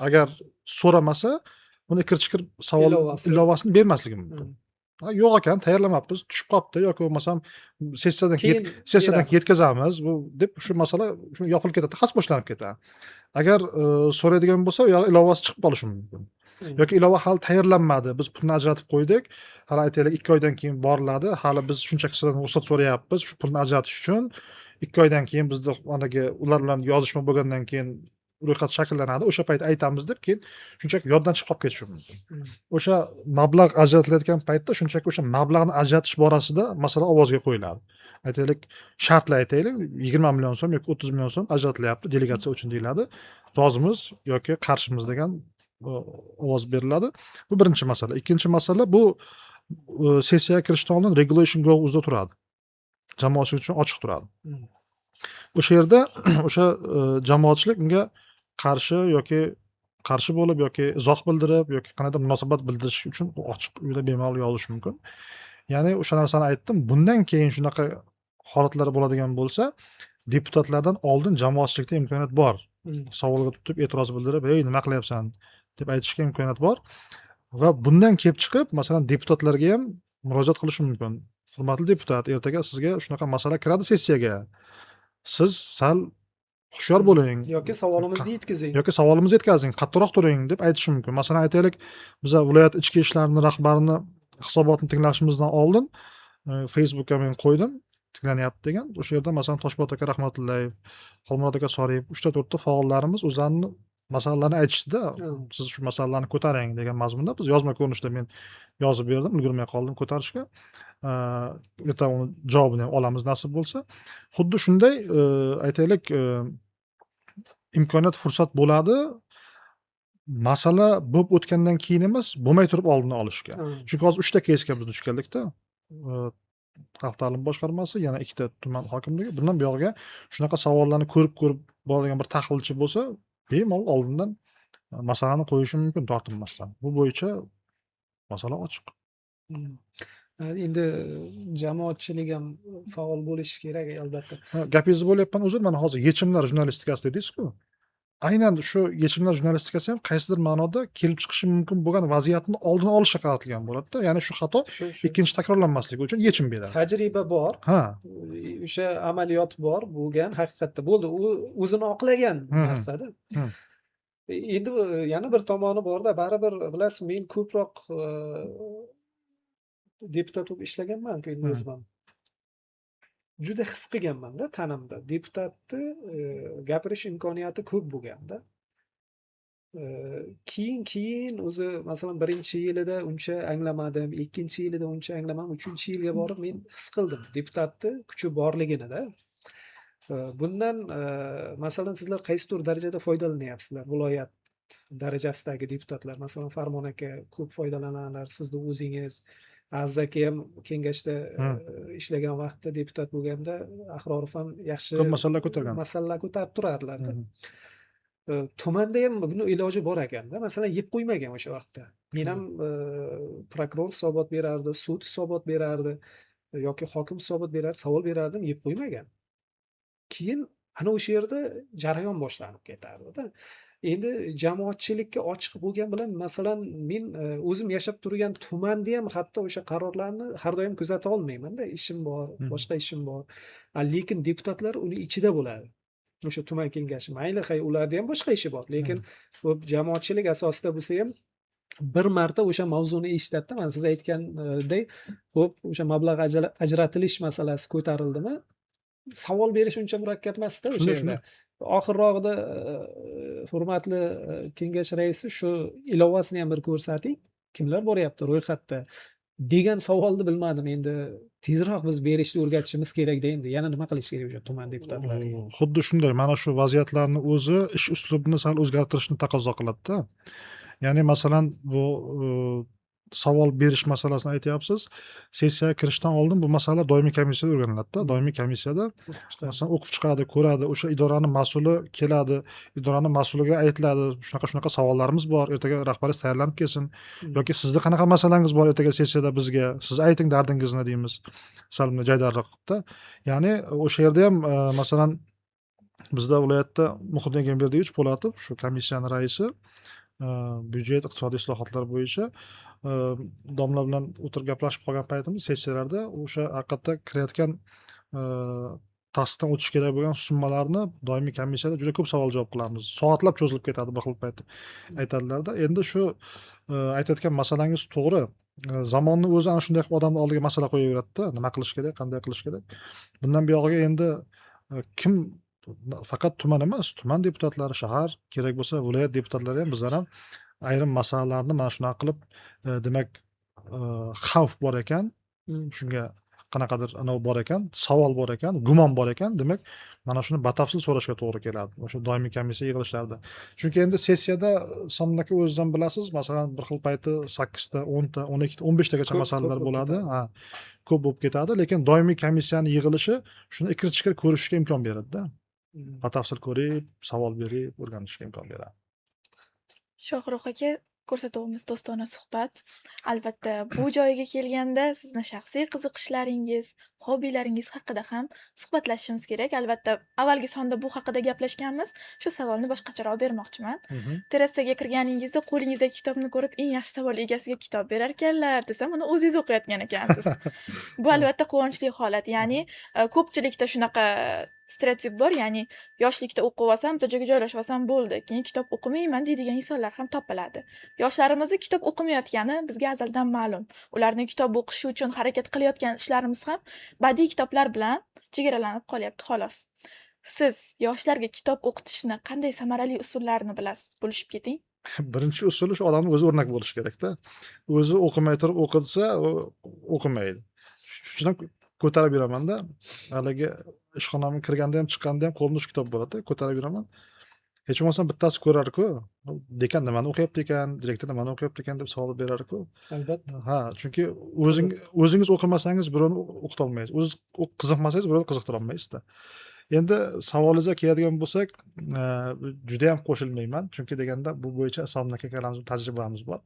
agar so'ramasa, uni ikir-chikir savol ilovasini bermasligi mumkin. yo'q ekan, tayyorlamabmiz, tushib qolibdi yoki bo'lmasam sessiyadan Keyin sessiyadan keyin beramiz. yetkazamiz bu deb shu masala shu yopilib ketadi, xas boshlanib ketadi. Agar so'raydigan bo'lsa, u yog'i ilovasi chiqib qolishi mumkin. Yoki ilova hali tayyorlanmadi, biz pulni ajratib qo'ydik, hali aytaylik 2 oydan keyin boriladi, hali biz shunchaki sizdan ruxsat so'rayapmiz shu pulni ajratish uchun. 2 oydan keyin bizda haligi ular bilan yozishma bo'lgandan keyin ro'yxat shakllanadi, o'sha payt aytamiz deb keyin shunchaki yoddan chiqib qolib ketishi mumkin. O'sha mablag' ajratilayotgan paytda shunchaki o'sha mablag'ni ajratish borasida masala ovozga qo'yiladi. Aytaylik, shartlar aytaylik, 20 million so'm yoki 30 million so'm ajratilyapti delegatsiya uchun deyiladi. Rozimiz yoki qarshimiz degan ovoz beriladi. Bu birinchi masala. Ikkinchi masala bu sessiyaga kirishdan oldin regulation go o'zida turadi. Jamoatchilik uchun ochiq turadi. O'sha yerda o'sha jamoatchilik unga qarshi bo'lib yoki izoh bildirib yoki qanday munosabat bildirish uchun ochiq uyda bemalol yozishi mumkin. Ya'ni o'sha narsani aytdim. Bundan keyin shunaqa holatlar bo'ladigan bo'lsa, deputatlardan oldin jamoatchilikda imkoniyat bor. Savolga tutib e'tiroz bildirib, "Ey, nima qilyapsan?" deb aytishga imkoniyat bor. Va bundan kelib chiqib, masalan, deputatlarga ham murojaat qilish mumkin. Hurmatli deputat, ertaga sizga shunaqa masala kiradi sessiyaga. Siz sal hushyor bo'ling yoki savolimizni yetkazing. yoki savolimizni yetkazing, qattiqroq turing deb aytish mumkin. Masalan, aytaylik, biza viloyat ichki ishlarini rahbarini hisobotini tinglashimizdan oldin Facebookga men qo'ydim, tinglanyapti degan. O'sha yerda masalan Toshpo'lat aka Rahmatullayev, Xolmurod aka Soriyev 3 ta faollarimiz o'zlarini masalalarni aytishdi-da. Siz shu masalalarni ko'taring degan mazmunda biz yozma ko'rinishda men yozib berdim, ulgurmay qoldim ko'tarishga. Ertaga uni javobini ham olamiz nasib bo'lsa. Xuddi shunday aytaylik imkoniyat, fursat bo'ladi. Masala bo'lib o'tgandan keyin emas, bo'lmay turib oldini olishga. Chunki hozir 3 ta keysga biz duch keldikda. Xalq ta'limi boshqarmasi, yana 2 ta tuman hokimligi. Bundan buyog'iga shunaqa savollarni ko'rib boradigan bir tahlilchi bo'lsa, bemalol oldindan masalani qo'yishi mumkin tortinmasdan. Bu bo'yicha masala ochiq. Endi jamoatchilik ham faol bo'lishi kerak albatta. Gapingizni bo'lyapman, uzr, mana hozir yechimlar jurnalistikasi dedingiz-ku. Aynan shu yechimlar jurnalistikasi ham qaysidir ma'noda kelib chiqishi mumkin bo'lgan vaziyatni oldini olishga qaratilgan bo'ladi-da. Ya'ni shu xato ikkinchi takrorlanmasligi uchun yechim beradi. Tajriba bor. O'sha amaliyot bor, bo'lgan, haqiqatda bo'ldi. U o'zini oqlagan narsada. Endi yana bir tomoni bor-da, baribir bilasiz, men ko'proq deputat bo'lib ishlaganman-ku endi o'zim ham. Juda his qilganman-da tanamda. Deputatni gapirish imkoniyati ko'p bo'lganda. Keyin o'zi masalan 1-yilida uncha anglamadim, 2-yilida uncha anglamadim, 3-yilga borib men his qildim deputatni kuchi borligini-da. Bundan masalan sizlar qaysidir darajada foydalanyapsizlar? Viloyat darajasidagi deputatlar, masalan Farmon aka ko'p foydalanarlar, sizni o'zingiz, Aziz aka ham kengashda ishlagan vaqtda deputat bo'lganda, Ahrorov ham yaxshi ko'p masalalar ko'targan. Masalalar ko'tarib turarlar-da. Tumanda ham buni iloji bor ekanda. Masalan, yeb qo'ymagan o'sha vaqtda. Men ham prokuror hisobot berardi, sud hisobot berardi yoki hokim hisobot berardi, savol berardim, yeb qo'ymagan. Keyin ana o'sha yerda jarayon boshlanib ketardi-da. Endi jamoatchilikka ochiq bo'lgan bilan masalan men o'zim yashab turgan tumanda ham hatto o'sha qarorlarni har doim kuzata olmayman-da, ishim bor, boshqa ishim bor. Lekin deputatlar uni ichida bo'ladi. O'sha tuman kengashi mayli, ularda ham boshqa ishi bor, lekin bu jamoatchilik asosida bo'lsa ham bir marta o'sha mavzuni eshitadi-da. Mana siz aytgandek, xo'p, o'sha mablag' ajratilish masalasi ko'tarildimi? Savol berish uncha murakkab emas-da o'sha yerda. Oxirrog'ida hurmatli kengash raisi shu ilovasini ham bir ko'rsating, kimlar boryapti ro'yxatda degan savolni bilmadim. Endi tezroq biz berishni o'rgatishimiz kerak-da endi. Yana nima qilish kerak o'sha tuman deputatlariga? Xuddi shunday. Mana shu vaziyatlarni o'zi ish uslubini sal o'zgartirishni taqozo qiladi-da. Ya'ni masalan bu savol berish masalasini aytyapsiz. Sessiyaga kirishdan oldin bu masala doimiy komissiyada o'rganiladi-da. Doimiy komissiyada masalan o'qib chiqadi, ko'radi, o'sha idoraning mas'uli keladi, idoraning mas'uliga aytiladi, shunaqa savollarimiz bor, ertaga rahbariyat tayyorlanib kelsin yoki sizda qanaqa masalangiz bor ertaga sessiyada bizga, siz ayting dardingizni deymiz. Sal joydorroq qilibdi. Ya'ni o'sha yerda ham masalan bizda viloyatda Muhiddin Egamberdiyevich Po'latov, shu komissiyaning raisi, byudjet iqtisodiy islohotlar bo'yicha domla bilan o'tirib gaplashib qolgan paytimiz sessiyalarda o'sha haqiqatda kirayotgan tasdiqdan o'tish kerak bo'lgan summalarni doimiy komissiyada juda ko'p savol javob qilamiz, soatlab cho'zilib ketadi bir xil payt aytadilarda. Endi shu aytayotgan masalangiz to'g'ri. Zamonni o'zi ana shunday qilib odamni oldiga masala qo'yaveradida, nima qilish kerak, qanday qilish kerak. Bundan buyog'iga endi kim faqat tuman emas, tuman deputatlari, shahar, kerak bo'lsa viloyat deputatlari ham bizlar ham ayrim masalalarni mana shunaqa qilib demak xavf bor ekan, shunga qanaqadir anavi bor ekan, savol bor ekan, gumon bor ekan, demak mana shuni batafsil so'rashga to'g'ri keladi o'sha doimiy komissiya yig'ilishlarida. Chunki endi sessiyada Somon aka o'zingiz ham bilasiz, masalan bir xil payti 8 ta, 10 ta, 12 ta, 15 tagacha masalalar bo'ladi. Ha, ko'p bo'lib ketadi, lekin doimiy komissiyani yig'ilishi shuni ikir-chikir ko'rishga imkon beradi-da. Batafsil ko'rib, savol berib, o'rganishga imkon beradi. Shohruh aka, ko'rsatuvimiz do'stona suhbat. Albatta, bu joyiga kelganda sizni shaxsiy qiziqishlaringiz, hobbilaringiz haqida ham suhbatlashishimiz kerak. Albatta, avvalgi sonda bu haqida gaplashganmiz. Shu savolni boshqacharoq bermoqchiman. Terrasaga kirganingizda qo'lingizdagi kitobni ko'rib, eng yaxshi savol egasiga kitob berar ekanlar desam, uni o'zingiz o'qiyotgan ekansiz. Bu albatta quvonchli holat. Ya'ni, ko'pchilikda shunaqa stereotip bor, ya'ni yoshlikda o'qib olsam, joyga joylashib olsam bo'ldi, keyin kitob o'qimayman deydigan insonlar ham topiladi. Yoshlarimizni kitob o'qimayotgani bizga azaldan ma'lum. Ularni kitob o'qishi uchun harakat qilayotgan ishlarimiz ham badiiy kitoblar bilan chegaralanib qolyapti xolos. Siz yoshlarga kitob o'qitishni qanday samarali usullarini bilasiz? Bo'lishib keting. Birinchi usuli shu odamning o'zi o'rnak bo'lishi kerak-da. O'zi o'qimay turib o'qitsa, o'qimaydi. Shuni ko'tarib yuraman-da. Haligi ishxonamga kirganda ham chiqqanda ham qo'limda shu kitob bo'ladi, ko'tarib yuraman. Hech bo'lmasa bittasi ko'rar-ku. Dekan nimani o'qiyapti ekan, direktor nimani o'qiyapti ekan deb savol berar-ku. Albatta. Ha, chunki o'zingiz o'qimasangiz birovni o'qita olmaysiz. O'zingiz qiziqmasangiz birovni qiziqtira olmaysiz-da. Endi savolingizga keladigan bo'lsak, juda ham qo'shilmayman. Chunki deganda bu bo'yicha Somon aka akalarimiz tajribamiz bor.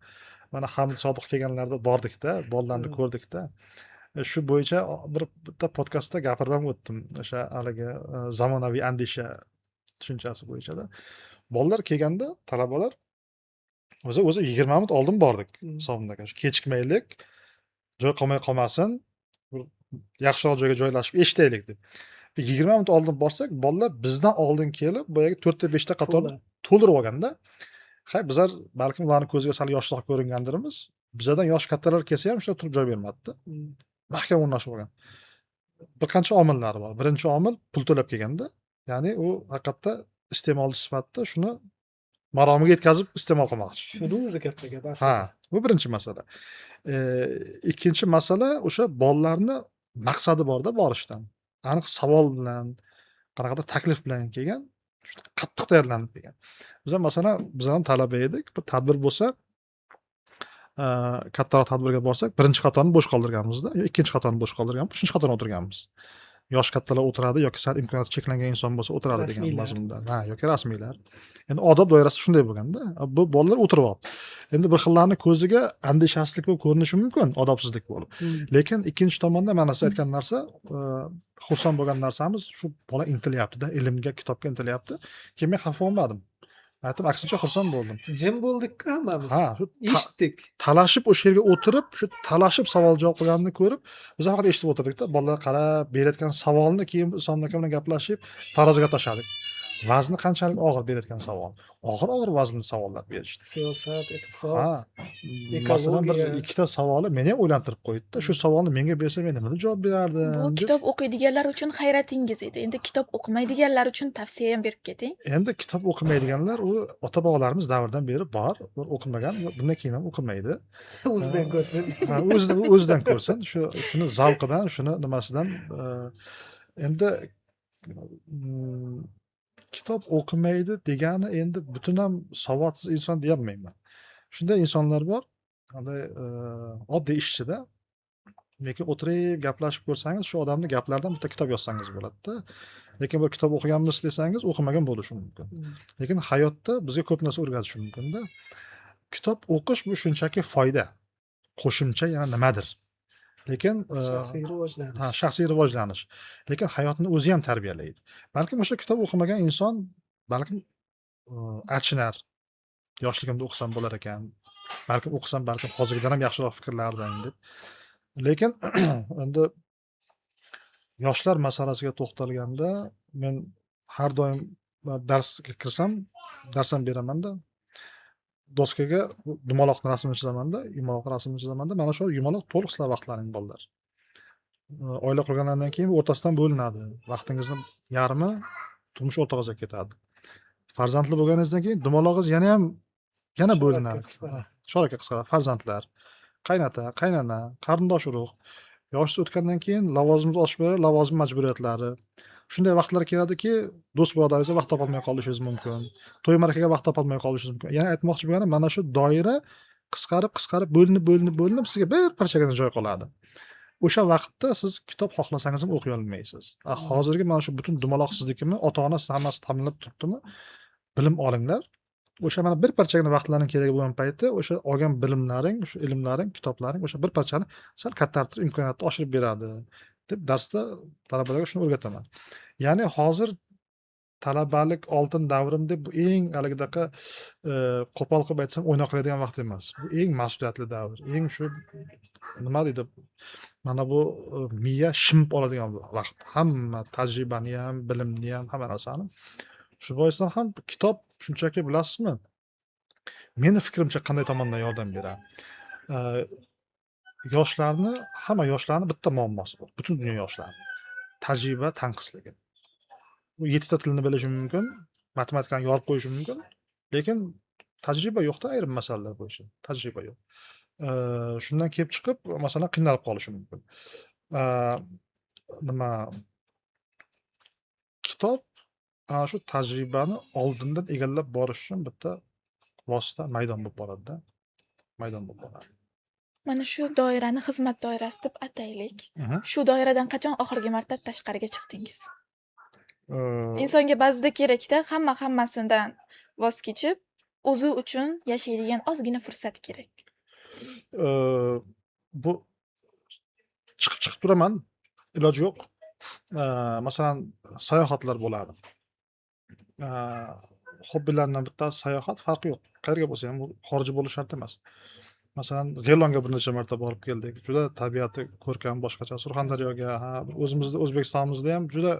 Mana Hamid Sodiq kelganlarda bordik-da, bolalarni ko'rdik-da. Shu bo'yicha bitta podkastda gapirib ham o'tdim. O'sha haligi zamonaviy andisha tushunchasi bo'yicha-da. Bolalar kelganda, talabalar o'zi 20 minut oldin bordik Somon aka. Kechikmaylik, joy qolmay qolmasin, yaxshiroq joyga joylashib eshitaylik deb. 20 minut oldin borsak, bolalar bizdan oldin kelib, boyagi 4 ta 5 ta qatorni to'ldirib olganda, hay bizlar balkim ularning ko'ziga sal yoshroq ko'ringandirmiz. Bizdan yosh kattalar kelsa ham shunday turib joy bermadi-da. Mahkam o'rnashib olgan. Bir qancha omillari bor. Birinchi omil pul to'lab kelganda, ya'ni u haqiqatda iste'molchi sifatida shuni maromiga yetkazib iste'mol qilmoqchi. Shuni o'zi katta gap aslida. Ha, bu birinchi masala. Ikkinchi masala o'sha bolalarni maqsadi borda borishdan. Aniq savol bilan, qanaqadir taklif bilan kelgan, qattiq tayyorlanib kelgan. Biz ham masalan, biz ham talaba edik. Bir tadbir bo'lsa, kattaroq tadbirga borsak, birinchi qatorni bo'sh qoldirganmiz-da, ikkinchi qatorni bo'sh qoldirganmiz, uchinchi qatorda o'tirganmiz. Yosh kattalar o'tiradi yoki sal imkoniyati cheklangan inson bo'lsa o'tiradi degan mazmunda. Ha, yoki rasmiylar. Endi odob doirasi shunday bo'lganda, bu bolalar o'tirib oldi. Endi bir xillarning ko'ziga andishasizlik bo'lib ko'rinishi mumkin, odobsizlik bo'lib. Lekin ikkinchi tomonda mana siz aytgan narsa, xursand bo'lgan narsamiz, shu bola intilyapti-da, ilmga, kitobga intilyapti. Keyin men xafa bo'lmadim. Aytib, aksincha xursand bo'ldim. Jim bo'ldik-ku hammamiz. Ha, eshitdik. Talashib o'sha yerga o'tirib, shu talashib savol javob qilganini ko'rib, biz faqat eshitib o'tirdik-da. Bolalar qarab, berayotgan savolni keyin Somon aka bilan gaplashib, taroziga tashladik. Vazni qanchalik og'ir berayotgan savol. Og'ir vaznli savollar berishdi. Siyosat, iqtisod, masalan bir ekologiya. ikkita savolni meni ham o'ylantirib qo'ydi-da. Shu savolni menga bersa men nima javob berardim? Bu kitob o'qiydiganlar uchun hayratingiz edi. Endi kitob o'qimaydiganlar uchun tavsiya ham berib keting. Endi kitob o'qimaydiganlar u ota-bobolarimiz davridan beri bor. O'qimagan, bundan keyin ham o'qimaydi. O'zidan ko'rsin. Ha, o'zidan ko'rsin. Shuni zavqidan, shuni nimasidan endi kitob o'qimaydi degani endi butun ham savodsiz inson deyolmayman. Shunday insonlar bor, qanday oddiy ishchida, lekin o'tirib gaplashib ko'rsangiz, shu odamning gaplaridan bitta kitob yozsangiz bo'ladi-da. Lekin bir kitob o'qiganmiz desangiz, o'qimagan bo'lishi mumkin. Lekin hayotda bizga ko'p narsa o'rgatishi mumkin-da. Kitob o'qish bu shunchaki foyda. Qo'shimcha yana nimadir? Lekin shaxsiy rivojlanish. Ha, shaxsiy rivojlanish. Lekin hayotni o'zi ham tarbiyalaydi. Balkim o'sha kitob o'qimagan inson balkim achinar, yoshligimda o'qisam bo'lar ekan. Balkim o'qisam, balkim hozirgidan ham yaxshiroq fikrlardim deb. Lekin endi yoshlar masalasiga to'xtalganda men har doim darsga kirsam, dars ham beramanda. Doskaga yumaloqni rasmini chizamanda, yumaloq rasmini chizamanda, mana shu yumaloq to'liq sizlar vaqtlaring bolalar. Oila qurgandan keyin bu o'rtasidan bo'linadi. Vaqtingizni yarmi turmush o'rtog'ingizga ketadi. Farzandli bo'lganingizdan keyin dumolog'ingiz yana Chorakka bo'linadi. qisqaradi. Chorakka qisqaradi. Farzandlar, qaynota, qaynona, qarindosh urug'. Yoshi o'tgandan keyin lavozimni oshib boradi, lavozim majburiyatlari. Shunday vaqtlar keladiki, do'st birodaringizga vaqt topolmay qolishingiz mumkin. To'y ma'rakaga vaqt topolmay qolishingiz mumkin. Ya'ni aytmoqchi bo'lganim, mana shu doira qisqarib, bo'linib sizga bir parchagina joy qoladi. O'sha vaqtda siz kitob xohlasangiz ham o'qiy olmaysiz. Hozirgi mana shu butun dumaloq siznikimi, ota-ona hammasi ta'minlab turibdimi? Bilim olinglar. O'sha mana bir parchagina vaqtlaring kerak bo'lgan paytda o'sha olgan bilimlaring, o'sha ilmlaring, kitoblaring o'sha bir parchani sal kattartirib imkoniyatni oshirib beradi deb darsda talabalarga shuni o'rgataman. Ya'ni hozir talabalik oltin davrim deb bu eng haligidaqa qo'pol qilib aytsam o'ynoqlaydigan vaqt emas. Bu eng mas'uliyatli davr. Eng shu nima deydi? Mana bu miya shimib oladigan vaqt. Hamma tajribani ham, bilimni ham, hamma narsani. Shu boisdan ham kitob shunchaki bilasizmi? Meni fikrimcha qanday tomondan yordam beradi? Hamma yoshlarni bitta muammosi bor. Butun dunyo yoshlari. Tajriba tanqisligi. U 7 ta tilni bilishi mumkin, matematikani yorib qo'yishi mumkin, lekin tajriba yo'qda ayrim masalalar bo'yicha. Tajriba yo'q. Shundan kelib chiqib, masalan, qiynalib qolishi mumkin. Kitob ana shu tajribani oldindan egallab borish uchun bitta vosita, maydon bo'lib boradi-da. Maydon bo'lib boradi. Mana shu doirani xizmat doirasi deb ataylik. Shu doiradan qachon oxirgi marta tashqariga chiqdingiz? Insonga ba'zida kerak-da, hammasidan voz kechib, o'zi uchun yashaydigan ozgina fursat kerak. Bu chiqib turaman, iloji yo'q. Masalan, sayohatlar bo'ladi. Hobbilardan bittasi sayohat, farqi yo'q. Qayerga bo'lsa ham, bu xorijiy bo'lish shart emas. Masalan, G'elonga bir necha marta borib keldik. Juda tabiati ko'rkam, boshqacha. Surxondaryoga, o'zimizda O'zbekistonimizda ham juda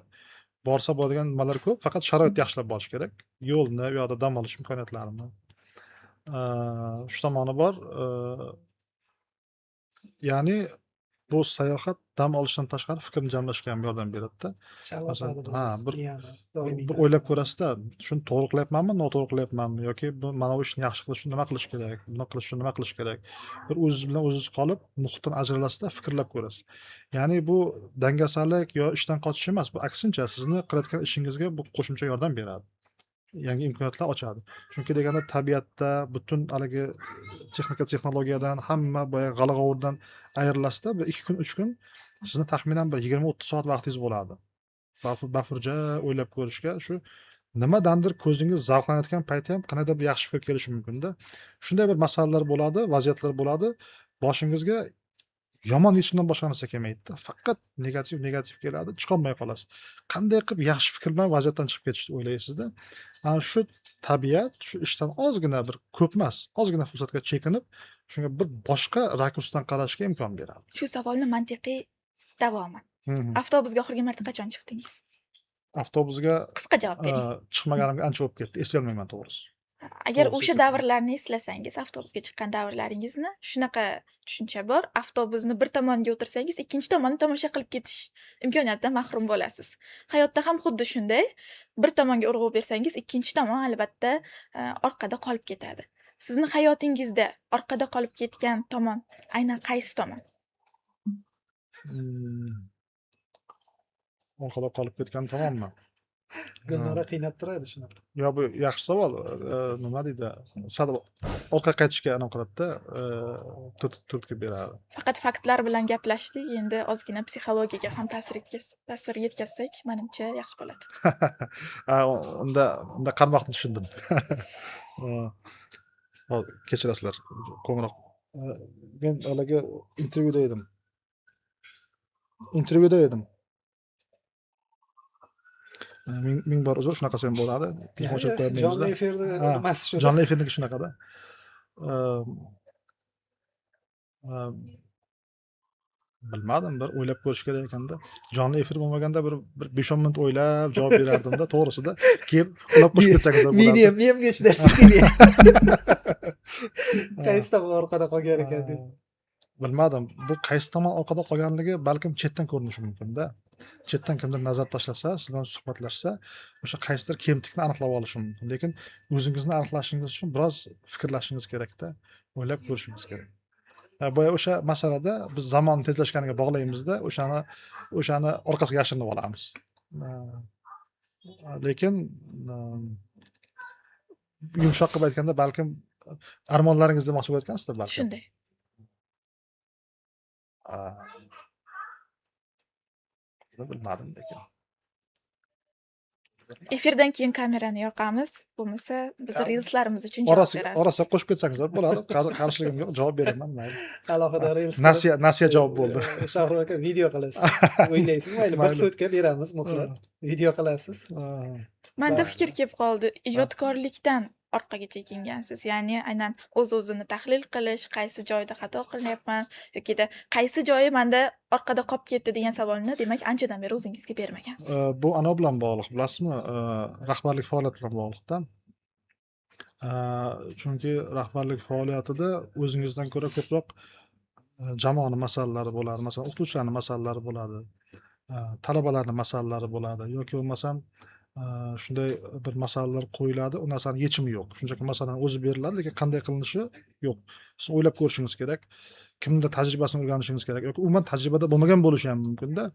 borsa bo'ladigan nimalar ko'p, faqat sharoitni yaxshilab borish kerak. Yo'lni, u yoqda dam olish imkoniyatlarini. Shu tomoni bor. Ya'ni bu sayohat dam olishdan tashqari fikrni jamlashga ham yordam beradi-da. Bir o'ylab ko'rasiz-da, shuni to'g'ri qilyapmanmi, noto'g'ri qilyapmanmi yoki mana bu ishni yaxshi qilish uchun nima qilish kerak, buni qilish uchun nima qilish kerak. Bir o'zingiz bilan o'zingiz qolib, muhitdan ajralasizda, fikrlab ko'rasiz. Ya'ni bu dangasalik yo ishdan qochish emas, bu aksincha sizni qilayotgan ishingizga bu qo'shimcha yordam beradi. Yangi imkoniyatlar ochadi. Chunki deganda tabiatda butun haligi texnologiyadan, hamma boya g'ala-g'ovurdan ayrilasizda, bir 2 kun, 3 kun sizni taxminan bir 20-30 soat vaqtingiz bo'ladi. Bafurja o'ylab ko'rishga, shu nimadandir ko'zingiz zavqlanayotgan paytda ham qanaqadir bir yaxshi fikr kelishi mumkin-da. Shunday bir masalalar bo'ladi, vaziyatlar bo'ladi. Boshingizga yomon hech kimdan boshqa narsa kelmaydi-da. Faqat negativ keladi, chiqolmay qolasiz. Qanday qilib yaxshi fikr bilan vaziyatdan chiqib ketishni o'ylaysizda. Ana shu tabiat shu ishdan ozgina bir ko'p emas, ozgina fursatga chekinib, shunga bir boshqa rakursdan qarashga imkon beradi. Shu savolni mantiqiy davomi. Avtobusga oxirgi marta qachon chiqdingiz? Avtobusga Qisqa javob bering. Chiqmaganimga ancha bo'lib ketdi. Eslolmayman to'g'risi. Agar o'sha davrlarni eslasangiz, avtobusga chiqqan davrlaringizni, shunaqa tushuncha bor. Avtobusni bir tomoniga o'tirsangiz, ikkinchi tomonni tomosha qilib ketish imkoniyatidan mahrum bo'lasiz. Hayotda ham xuddi shunday. Bir tomonga urg'u bersangiz, ikkinchi tomon albatta orqada qolib ketadi. Sizni hayotingizda orqada qolib ketgan tomon aynan qaysi tomon? Orqada qolib ketgan tomonmi? Gulnora qiynab turadi shunaqa. Yo, bu yaxshi savol. Nima deydi? Sal orqa qaytishga anaqa qiladi-da, turtki beradi. Faqat faktlar bilan gaplashdik, endi ozgina psixologiyaga ham ta'sir yetkazsak, menimcha yaxshi bo'ladi. Unda qarmoqni tushundim. Kechirasizlar, qo'ng'iroq. Men haligi intervyuda edim. ming bor uzr, shunaqasi ham bo'ladi. Telefon o'chirib qo'ymaymiz-da. jonli efirni Ha, nimasi shu. jonli efirniki shunaqada. Bilmadim, bir o'ylab ko'rish kerak ekanda. Jonli efir bo'lmaganda bir 5-10 minut o'ylab javob berardim-da, to'g'risida. Keyin uxlab qo'shib ketsangiz ham bo'ladi. Menga hech narsa kelmayapti. Qaysi tomon orqada qolgan ekan deb. Bilmadim. Bu qaysi tomon orqada qolganligi balkim chetdan ko'rinishi mumkin-da. Chetdan kimdir nazar tashlasa, siz bilan suhbatlashsa, o'sha qaysidir kemtikni aniqlab olishi mumkin. Lekin o'zingizni aniqlashingiz uchun biroz fikrlashingiz kerak-da, o'ylab ko'rishingiz kerak. Boya o'sha masalada biz zamon tezlashganiga bog'laymizda, o'shani orqasiga yashirinib olamiz. Lekin yumshoq qilib aytganda balkim armonlaringizni demoqchi bo'layotgansizlar balkim. Shunday. Bilmadim lekin. Efirdan keyin kamerani yoqamiz. Bo'lmasa biz reelslarimiz uchun javob berasiz. Orasiga qo'shib ketsangiz bo'ladi. Qarshiligim yo'q, javob beraman, mayli. Alohida reels. Nasiya javob bo'ldi. Shohrux aka video qilasiz. O'ylaysiz, mayli, bir so'tga beramiz muxlat. Video qilasiz. Menda fikr kelib qoldi. Ijodkorlikdan orqaga chekingansiz. Ya'ni aynan o'z-o'zini tahlil qilish, qaysi joyda xato qilyapman yoki qaysi joyi menda orqada qolib ketdi degan savolni, demak, anchadan beri o'zingizga bermagansiz. Bu ana bilan bog'liq, bilasizmi? Rahbarlik faoliyati bilan bog'liqda. Chunki rahbarlik faoliyatida o'zingizdan ko'ra ko'proq jamoani masalalari bo'ladi. Masalan, o'qituvchilarning masalalari bo'ladi. Talabalarning masalalari bo'ladi yoki bo'lmasam shunday bir masalalar qo'yiladi, u narsaning yechimi yo'q. Shunchaki masalani o'zi beriladi, lekin qanday qilinishi yo'q. Siz o'ylab ko'rishingiz kerak, kimdir tajribasini o'rganishingiz kerak yoki umuman tajribada bo'lmagan bo'lishi ham mumkin-da.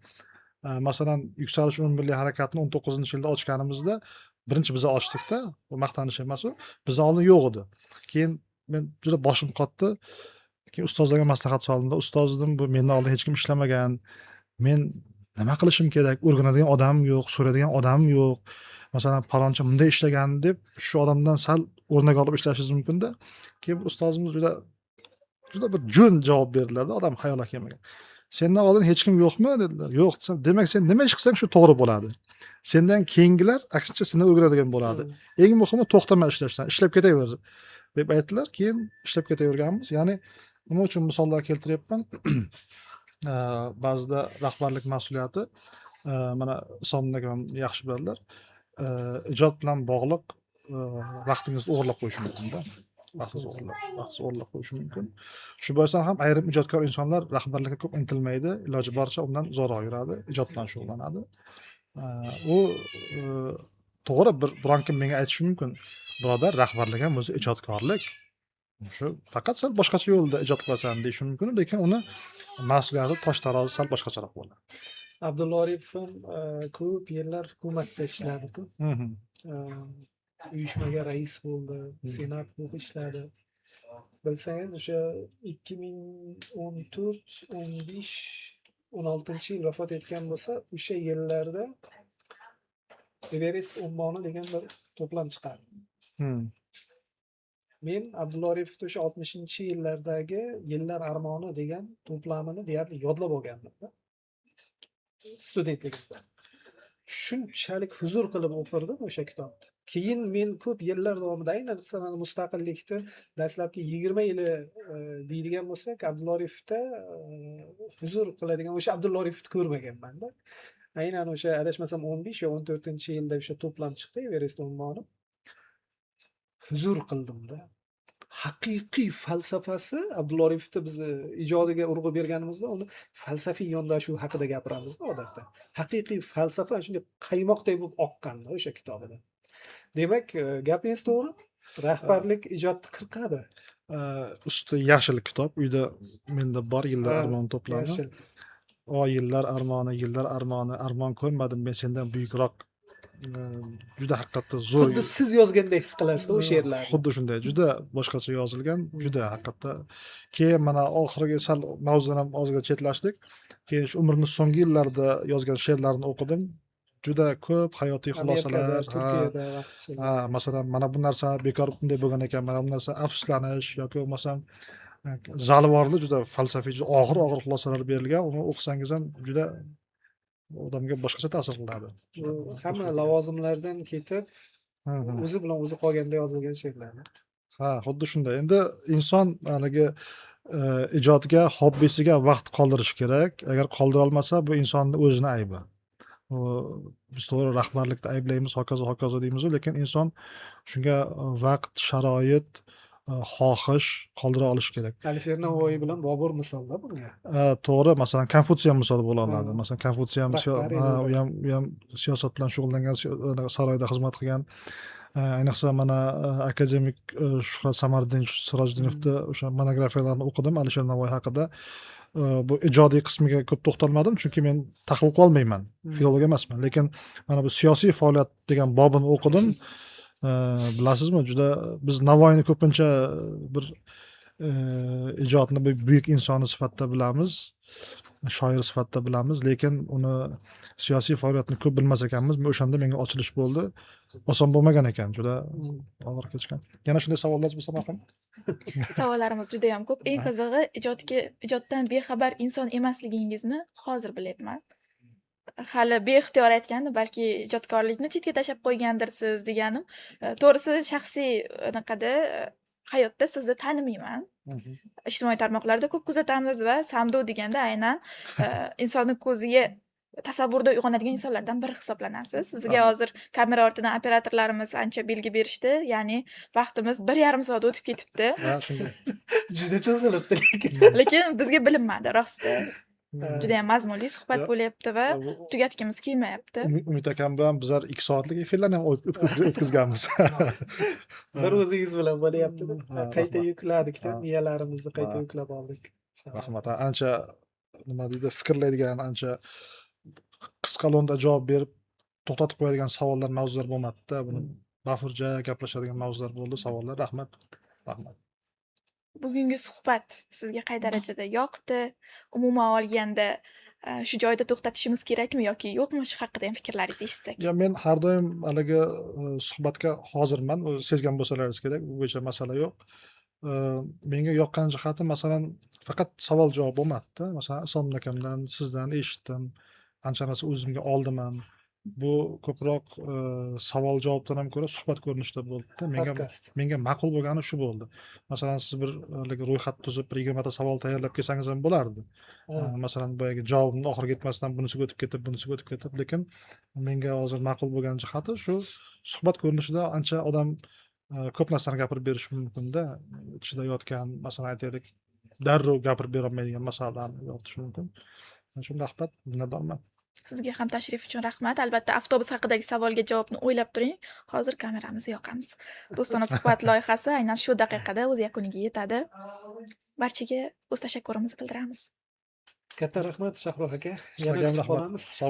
Masalan, Yuksalish umummilliy harakatini 19-yilda ochganimizda birinchi biz ochdik-da, bu maqtanish emas u. Bizdan oldin yo'q edi. Keyin men juda boshim qotdi. Keyin ustozlarga maslahat soldimda, ustoz dedim, bu mendan oldin hech kim ishlamagan. Men nima qilishim kerak? O'rganadigan odam yo'q, so'raydigan odam yo'q. Masalan, palonchi bunday ishlagan deb shu odamdan sal o'rnak olib ishlashingiz mumkin-da. Keyin ustozimiz juda bir jo'n javob berdilar-da, odam xayoliga kelmagan. Sendan oldin hech kim yo'qmi dedilar. Yo'q desam, demak sen nima ish qilsang shu to'g'ri bo'ladi. Sendan keyingilar aksincha sendan o'rganadigan bo'ladi. Eng muhimi to'xtamay ishlashdan, ishlab ketaver deb aytdilar. Keyin ishlab ketaverganmiz. Ya'ni nima uchun misollar keltiryapman? Ba'zida rahbarlik mas'uliyati mana Isominga ham yaxshi biladilar. Ijod bilan bog'liq vaqtingizni o'g'irlab qo'yishi mumkin-da. Vaqtingizni o'g'irlab qo'yishi mumkin. Shu boisdan ham ayrim ijodkor insonlar rahbarlikka ko'p intilmaydi, iloji boricha undan uzoqroq yuradi, ijod bilan shug'ullanadi. U to'g'ri, biron kim menga aytishi mumkin. Birodar, rahbarlik ham o'zi ijodkorlik. Shu faqat sal boshqacha yo'lda ijod qilasan deyish mumkin, lekin uni mas'uliyati tosh tarozi sal boshqacharoq bo'ladi. Abdulla Oripov ham ko'p yillar hukumatda ishladi-ku. Uyushmaga rais bo'ldi, senat bo'lib ishladi. Bilsangiz, o'sha 2014, 15, 16-yil vafot etgan bo'lsa, o'sha yillarda Everest ummoni degan bir to'plam chiqardi. Men Abdulla Oripovni o'sha 60-yillardagi Yillar armoni degan to'plamini deyarli yodlab olgandim-da. Studentligimda. Shunchalik huzur qilib o'qirdim o'sha kitobni. Keyin men ko'p yillar davomida, aynan mustaqillikni dastlabki 20 yili deydigan bo'lsak, Abdulla Oripovda huzur qiladigan o'sha Abdulla Oripovni ko'rmaganman-da. Aynan o'sha adashmasam 15 yo 14-yilda o'sha to'plam chiqdi, Everest ummoni. Huzur qildim-da. Haqiqiy falsafasi Abdulla Oripovda biz ijodiga urg'u berganimizda uni falsafiy yondashuv haqida gapiramiz-da odatda. Haqiqiy falsafa shunday qaymoqdek bo'lib oqqanda o'sha kitobida. Demak, gapingiz to'g'ri. Rahbarlik ijodni qirqadi. Usti yashil kitob, uyda menda bor, Yillar armoni to'plami. Yillar armoni, armon ko'rmadim men sendan buyukroq. Juda haqiqatda zo'r. Xuddi siz yozgandek his qilasiz u she'rlarni. Xuddi shunday, juda boshqacha yozilgan, juda haqiqatda. Keyin mana oxirgi sal mavzudan ham ozgina chetlashdik. Keyin shu umrimning so'nggi yillarida yozgan she'rlarini o'qidim. Juda ko'p hayotiy xulosalar. Turkiyada vaqtida. Masalan, mana bu narsa bekor bunday bo'lgan ekan, mana bu narsa afsuslanish yoki bo'lmasam zalvorli juda falsafiy, juda og'ir xulosalar berilgan. Uni o'qisangiz ham juda odamga boshqacha ta'sir qiladi. Bu hamma lavozimlardan ketib, Ha, ha. o'zi bilan o'zi qolganda yozilgan she'rlar. Ha, xuddi shunday. Endi inson haligi ijodga, hobbisiga vaqt qoldirishi kerak. Agar qoldira olmasa, bu insonni o'zini aybi. Biz to'g'ri rahbarlikni ayblaymiz, hokazo deymiz, lekin inson shunga vaqt, sharoit, xohish qoldira olishi kerak. Alisher Navoiy bilan Bobur misolda bunga. To'g'ri, masalan, Konfutsiy ham misol bo'la oladi. Ha. Masalan, Konfutsiy ham Rahbar edi u ham siyosat bilan shug'ullangan, saroyda xizmat qilgan. Ayniqsa mana akademik Shuhrat Samardinov Sirojdinovni o'sha monografiyalarini o'qidim Alisher Navoiy haqida. Bu ijodiy qismiga ko'p to'xtalmadim, chunki men tahlil qilolmayman, filolog emasman. Lekin mana bu siyosiy faoliyat degan bobini o'qidim. Bilasizmi, juda biz Navoiyni ko'pincha bir ijodni bir buyuk insoni sifatida bilamiz, shoir sifatida bilamiz, lekin uni siyosiy faoliyatni ko'p bilmas ekanmiz. O'shanda menga ochilish bo'ldi. Oson bo'lmagan ekan, juda og'ir kechgan. Yana shunday savollar bo'lsa marhamat. Savollarimiz juda ham ko'p. Eng qizig'i ijoddan bexabar inson emasligingizni hozir bilyapman. Hali beixtiyor aytgandi, balki ijodkorlikni chetga tashlab qo'ygandirsiz deganim. To'g'risi shaxsiy anaqada hayotda sizni tanimayman. Ijtimoiy tarmoqlarda ko'p kuzatamiz va samdo deganda aynan insonni ko'ziga tasavvurda uyg'onadigan insonlardan biri hisoblanasiz. Bizga hozir kamera ortidan operatorlarimiz ancha belgi berishdi, ya'ni vaqtimiz 1,5 soat o'tib ketibdi. Ha, shunday. Juda cho'zilibdi lekin. Lekin bizga bilinmadi rosti. Juda ham mazmunli suhbat bo'lyapti va tugatgimiz kelmayapti. Umid akam bilan bizlar 2 soatlik efirlarni ham o'tkazganmiz. Bir o'zingiz bilan bo'lyapti-da. Ha, Qayta rahmat. yukladik-da, Ha. miyalarimizni qayta Ha. yuklab oldik. Rahmat. Ancha nima deydi, fikrlaydigan, ancha qisqa lo'nda javob berib to'xtatib qo'yadigan savollar, mavzular bo'lmadi-da. Buni bafurja gaplashadigan mavzular bo'ldi, savollar. Rahmat. Rahmat. Bugungi suhbat sizga qay darajada yoqdi? Umuman olganda shu joyda to'xtatishimiz kerakmi yoki yo'qmi? Shu haqida ham fikrlaringizni eshitsak. Ya men har doim haligi suhbatga hozirman. Sezgan bo'lsalaringiz kerak, bu bo'yicha masala yo'q. Menga yoqqan jihati masalan faqat savol javob bo'lmadi-da. Masalan, Isomin akamdan, sizdan eshitdim. Ancha narsa o'zimga oldim ham. Bu ko'proq savol javobdan ham ko'ra suhbat ko'rinishida bo'ldi-da. Podkast. Menga ma'qul bo'lgani shu bo'ldi. Masalan, siz bir haligi ro'yxat tuzib, bir 20 ta savol tayyorlab kelsangiz ham bo'lardi. Masalan, boyagi javobni oxiriga yetmasdan bunisiga o'tib ketib, lekin menga hozir ma'qul bo'lgan jihati shu suhbat ko'rinishida ancha odam ko'p narsani gapirib berishi mumkin-da. Ichida yotgan, masalan, aytaylik, darrov gapirib bera olmaydigan masalalarni yo'qotishi mumkin. Shuning uchun rahmat, minnatdorman. Sizga ham tashrif uchun rahmat. Albatta, avtobus haqidagi savolga javobni o'ylab turing. Hozir kameramizni yoqamiz. Do'stona suhbat loyihasi aynan shu daqiqada o'z yakuniga yetadi. Barchaga o'z tashakkurimizni bildiramiz. Katta rahmat Shahroh aka. Sizlarga Yana ham kutib rahmat. qolamiz.